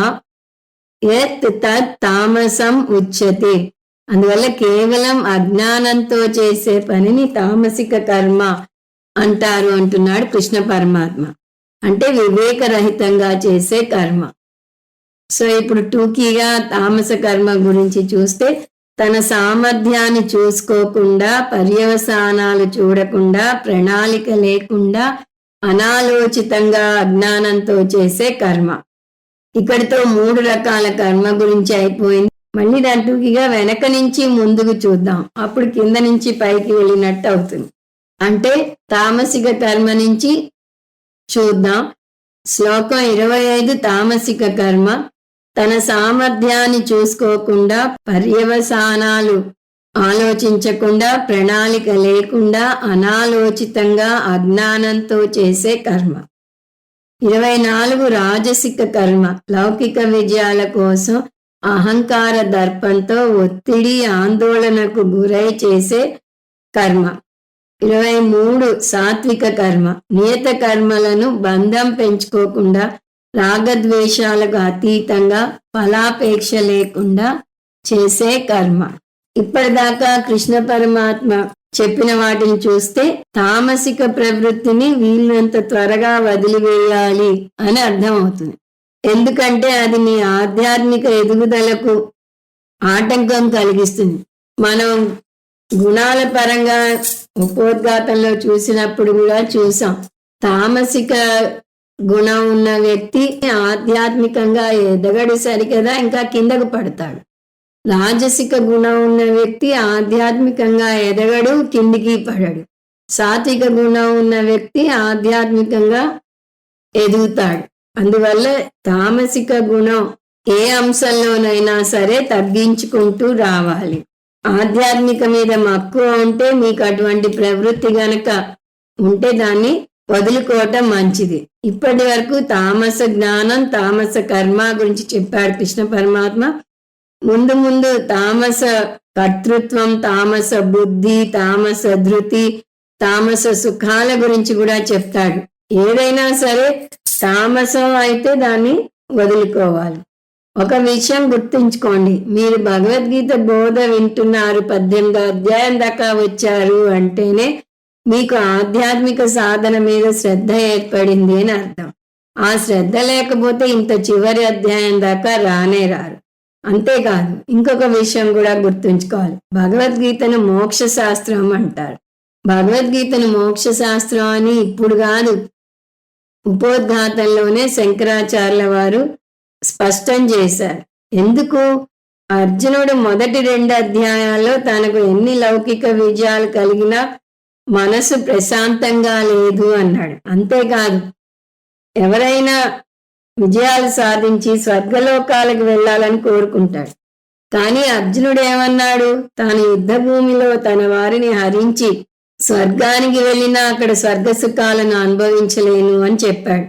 యత్ తత్ తామసం ఉచ్యతే. అందువల్ల కేవలం అజ్ఞానంతో చేసే పనిని తామసిక కర్మ అంటారు అంటున్నాడు కృష్ణ పరమాత్మ. అంటే వివేకరహితంగా చేసే కర్మ. సో ఇప్పుడు టూకీగా తామస కర్మ గురించి చూస్తే, తన సామర్థ్యాన్ని చూసుకోకుండా, పర్యవసానాలు చూడకుండా, ప్రణాళిక లేకుండా అనాలోచితంగా అజ్ఞానంతో చేసే కర్మ. ఇక్కడితో 3 రకాల కర్మ గురించి అయిపోయింది. మళ్ళీ దాని టూకీగా వెనక నుంచి ముందుకు చూద్దాం. అప్పుడు కింద నుంచి పైకి వెళ్ళినట్టు అవుతుంది. అంటే తామసిక కర్మ నుంచి చూద్దాం. శ్లోకం 25 తామసిక కర్మ. తన సామర్థ్యాన్ని చూసుకోకుండా, పర్యవసానాలు ఆలోచించకుండా, ప్రణాళిక లేకుండా అనాలోచితంగా అజ్ఞానంతో చేసే కర్మ. 24 రాజసిక కర్మ, లౌకిక విజయాల కోసం అహంకార దర్పంతో ఒత్తిడి ఆందోళనకు గురై చేసే కర్మ. 23 సాత్విక కర్మ, నియత కర్మలను బంధం పెంచుకోకుండా రాగద్వేషాలకు అతీతంగా ఫలాపేక్ష లేకుండా చేసే కర్మ. ఇప్పటిదాకా కృష్ణ పరమాత్మ చెప్పిన వాటిని చూస్తే తామసిక ప్రవృత్తిని వీళ్ళంత త్వరగా వదిలివేయాలి అని అర్థమవుతుంది. ఎందుకంటే అది నీ ఆధ్యాత్మిక ఎదుగుదలకు ఆటంకం కలిగిస్తుంది. మనం గుణాల పరంగా ఉపోద్ఘాతంలో చూసినప్పుడు కూడా చూసాం, తామసిక గుణం ఉన్న వ్యక్తి ఆధ్యాత్మికంగా ఎదగడు సరికదా, ఇంకా కిందకు పడతాడు. రాజసిక గుణం ఉన్న వ్యక్తి ఆధ్యాత్మికంగా ఎదగడు, కిందికి పడడు. సాత్విక గుణం ఉన్న వ్యక్తి ఆధ్యాత్మికంగా ఎదుగుతాడు. అందువల్ల తామసిక గుణం ఏ అంశంలోనైనా సరే తగ్గించుకుంటూ రావాలి. ఆధ్యాత్మిక మీద మక్కువ ఉంటే మీకు అటువంటి ప్రవృత్తి గనక ఉంటే దాన్ని వదులుకోవటం మంచిది. ఇప్పటి వరకు తామస జ్ఞానం, తామస కర్మ గురించి చెప్పాడు కృష్ణ పరమాత్మ. ముందు ముందు తామస కర్తృత్వం, తామస బుద్ధి, తామస ధృతి, తామస సుఖాల గురించి కూడా చెప్తాడు. ఏదైనా సరే తామసం అయితే దాన్ని వదులుకోవాలి. ఒక విషయం గుర్తుంచుకోండి, మీరు భగవద్గీత బోధ వింటున్నారు, 18వ అధ్యాయం దాకా వచ్చారు అంటేనే మీకు ఆధ్యాత్మిక సాధన మీద శ్రద్ధ ఏర్పడింది అని అర్థం. ఆ శ్రద్ధ లేకపోతే ఇంత చివరి అధ్యాయం దాకా రానే రారు. అంతేకాదు ఇంకొక విషయం కూడా గుర్తుంచుకోవాలి, భగవద్గీతను మోక్ష శాస్త్రం అంటారు. భగవద్గీతను మోక్ష శాస్త్రం అని ఇప్పుడు కాదు, ఉపోద్ఘాతంలోనే శంకరాచార్యుల వారు స్పష్టం చేశారు. ఎందుకు? అర్జునుడు మొదటి 2 అధ్యాయాల్లో తనకు ఎన్ని లౌకిక విజయాలు కలిగినా మనసు ప్రశాంతంగా లేదు అన్నాడు. అంతేకాదు ఎవరైనా విజయాలు సాధించి స్వర్గలోకాలకు వెళ్ళాలని కోరుకుంటాడు. కానీ అర్జునుడు ఏమన్నాడు? తాను యుద్ధ భూమిలో తన వారిని హరించి స్వర్గానికి వెళ్ళినా అక్కడ స్వర్గ సుఖాలను అనుభవించలేను అని చెప్పాడు.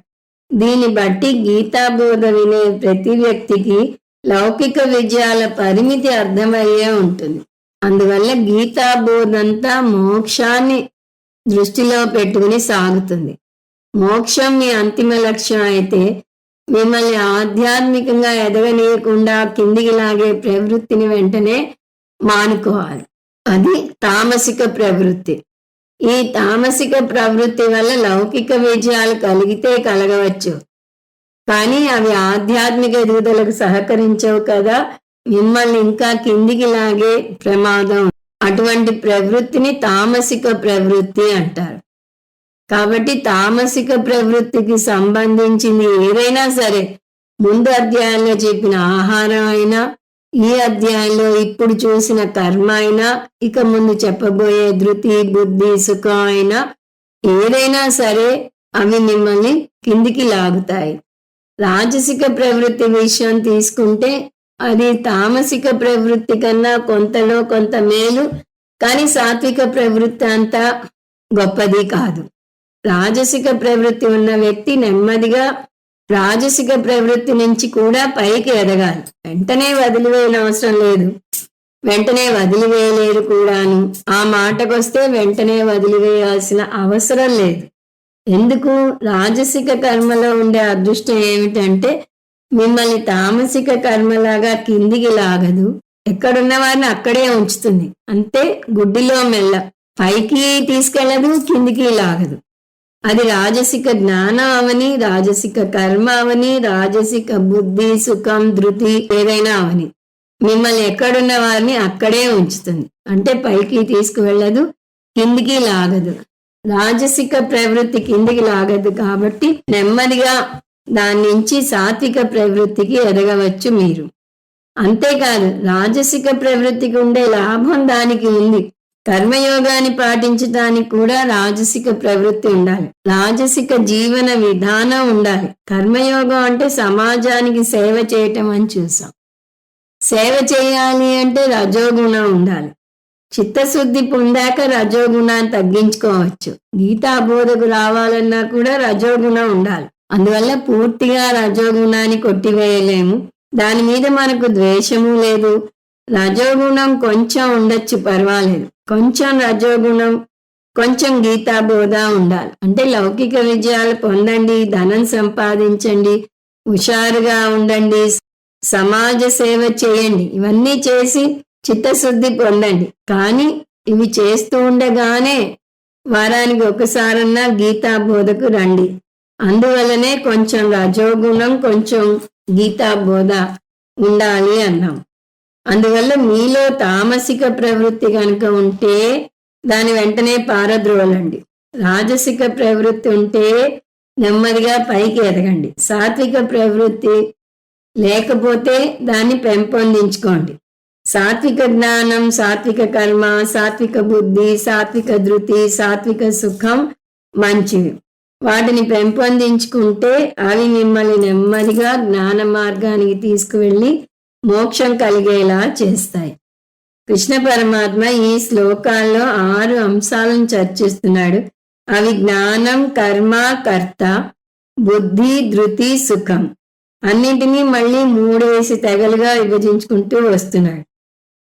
దీన్ని బట్టి గీతాబోధ వినే ప్రతి వ్యక్తికి లౌకిక విజయాల పరిమితి అర్థమయ్యే ఉంటుంది. అందువల్ల గీతాబోధంతా మోక్షాన్ని దృష్టిలో పెట్టుకుని సాగుతుంది. మోక్షం మీ అంతిమ లక్ష్యం అయితే మిమ్మల్ని ఆధ్యాత్మికంగా ఎదగనీయకుండా కిందికి లాగే ప్రవృత్తిని వెంటనే మానుకోవాలి. అది తామసిక ప్రవృత్తి. ఈ తామసిక ప్రవృత్తి వల్ల లౌకిక విజయాలు కలిగితే కలగవచ్చు, కానీ అవి ఆధ్యాత్మిక ఎదుగుదలకు సహకరించవు కదా, మిమ్మల్ని ఇంకా కిందికి లాగే ప్రమాదం. అటువంటి ప్రవృత్తిని తామసిక ప్రవృత్తి అంటారు. కాబట్టి తామసిక ప్రవృత్తికి సంబంధించింది ఏదైనా సరే, ముందు అధ్యాయంలో చెప్పిన ఆహారం అయినా, ఈ అధ్యాయంలో ఇప్పుడు చూసిన కర్మ అయినా, ఇక ముందు చెప్పబోయే ధృతి, బుద్ధి, సుఖం అయినా, ఏదైనా సరే అవి మిమ్మల్ని కిందికి లాగుతాయి. రాజసిక ప్రవృత్తి విషయం తీసుకుంటే అది తామసిక ప్రవృత్తి కన్నా కొంతలో కొంత మేలు, కానీ సాత్విక ప్రవృత్తి అంతా గొప్పది కాదు. రాజసిక ప్రవృత్తి ఉన్న వ్యక్తి నెమ్మదిగా రాజసిక ప్రవృత్తి నుంచి కూడా పైకి ఎదగాలి. వెంటనే వదిలివేయని అవసరం లేదు, వెంటనే వదిలివేయలేరు కూడాను. ఆ మాటకొస్తే వెంటనే వదిలివేయాల్సిన అవసరం లేదు. ఎందుకు? రాజసిక కర్మలో ఉండే అదృష్టం ఏమిటంటే మిమ్మల్ని తామసిక కర్మలాగా కిందికి లాగదు, ఎక్కడున్న వారిని అక్కడే ఉంచుతుంది. అంతే, గుడ్డిలో మెల్ల, పైకి తీసుకెళ్లదు, కిందికి లాగదు. అది రాజసిక జ్ఞానం అవని, రాజసిక కర్మ అవని, రాజసిక బుద్ధి, సుఖం, ధృతి ఏదైనా అవని, మిమ్మల్ని ఎక్కడున్న వారిని అక్కడే ఉంచుతుంది. అంటే పైకి తీసుకువెళ్ళదు, కిందికి లాగదు. రాజసిక ప్రవృత్తి కిందికి లాగదు కాబట్టి నెమ్మదిగా దాని నుంచి సాత్విక ప్రవృత్తికి ఎదగవచ్చు మీరు. అంతేకాదు రాజసిక ప్రవృత్తికి ఉండే లాభం దానికి ఉంది. కర్మయోగాన్ని పాటించడానికి కూడా రాజసిక ప్రవృత్తి ఉండాలి, రాజసిక జీవన విధానం ఉండాలి. కర్మయోగం అంటే సమాజానికి సేవ చేయటం అని చూసాం. సేవ చేయాలి అంటే రజోగుణం ఉండాలి. చిత్తశుద్ధి పొందాక రజోగుణాన్ని తగ్గించుకోవచ్చు. గీతా బోధకు రావాలన్నా కూడా రజోగుణం ఉండాలి. అందువల్ల పూర్తిగా రజోగుణాన్ని కొట్టివేయలేము. దాని మీద మనకు ద్వేషము లేదు. రజోగుణం కొంచెం ఉండొచ్చు, పర్వాలేదు. కొంచెం రజోగుణం, కొంచెం గీతాబోధ ఉండాలి. అంటే లౌకిక విజయాలు పొందండి, ధనం సంపాదించండి, హుషారుగా ఉండండి, సమాజ సేవ చేయండి, ఇవన్నీ చేసి చిత్తశుద్ధి పొందండి. కానీ ఇవి చేస్తూ ఉండగానే వారానికి ఒకసారన్నా గీతాబోధకు రండి. అందువల్లనే కొంచెం రజోగుణం, కొంచెం గీతాబోధ ఉండాలి అన్నాం. అందువల్ల మీలో తామసిక ప్రవృత్తి కనుక ఉంటే దాని వెంటనే పారద్రోలండి. రాజసిక ప్రవృత్తి ఉంటే నెమ్మదిగా పైకి ఎదగండి. సాత్విక ప్రవృత్తి లేకపోతే దాన్ని పెంపొందించుకోండి. సాత్విక జ్ఞానం, సాత్విక కర్మ, సాత్విక బుద్ధి, సాత్విక ధృతి, సాత్విక సుఖం మంచివి. వాటిని పెంపొందించుకుంటే అవి మిమ్మల్ని నెమ్మదిగా జ్ఞాన మార్గానికి తీసుకువెళ్ళి మోక్షం కలిగేలా చేస్తాయి. కృష్ణ పరమాత్మ ఈ శ్లోకాల్లో 6 అంశాలను చర్చిస్తున్నాడు. అవి జ్ఞానం, కర్మ, కర్త, బుద్ధి, ధృతి, సుఖం. అన్నింటినీ మళ్ళీ 3 వేసి తెగలుగా విభజించుకుంటూ వస్తున్నాడు.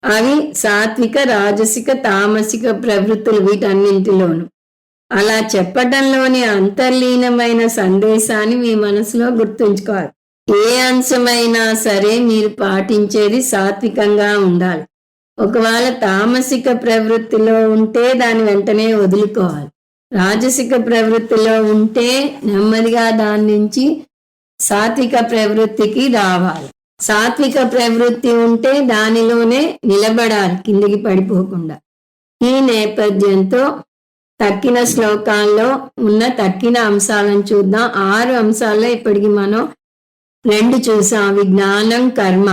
అవి సాత్విక, రాజసిక, తామసిక ప్రవృత్తులు. వీటన్నింటిలోనూ అలా చెప్పటంలోని అంతర్లీనమైన సందేశాన్ని మీ మనసులో గుర్తుంచుకోవాలి. ఏ అంశమైనా సరే మీరు పాటించేది సాత్వికంగా ఉండాలి. ఒకవేళ తామసిక ప్రవృత్తిలో ఉంటే దాన్ని వెంటనే వదులుకోవాలి. రాజసిక ప్రవృత్తిలో ఉంటే నెమ్మదిగా దాని నుంచి సాత్విక ప్రవృత్తికి రావాలి. సాత్విక ప్రవృత్తి ఉంటే దానిలోనే నిలబడాలి, కిందికి పడిపోకుండా. ఈ నేపథ్యంతో తక్కిన శ్లోకాల్లో ఉన్న తక్కిన అంశాలను చూద్దాం. 6 అంశాల్లో ఇప్పటికి మనం 2 చూసాం. అవి జ్ఞానం, కర్మ.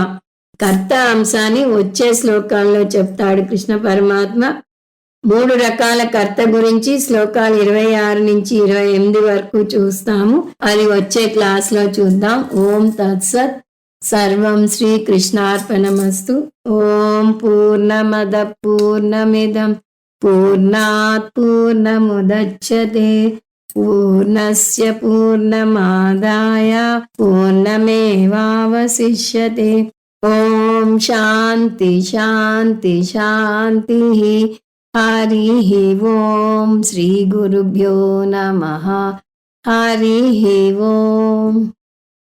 కర్త అంశాన్ని వచ్చే శ్లోకాల్లో చెప్తాడు కృష్ణ పరమాత్మ. 3 రకాల కర్త గురించి శ్లోకాలు 26 నుంచి 28 వరకు చూస్తాము. అది వచ్చే క్లాస్లో చూద్దాం. ఓం తత్సత్. సర్వం శ్రీ కృష్ణార్పణమస్తు. ఓం పూర్ణమద పూర్ణమిదం పూర్ణాత్ పూర్ణముదచ్యతే పూర్ణస్య పూర్ణమాదాయ పూర్ణమేవావశిష్యతే. ఓం శాంతి శాంతి శాంతి. హరి ఓం. శ్రీ గురుభ్యో నమః. హరి ఓం.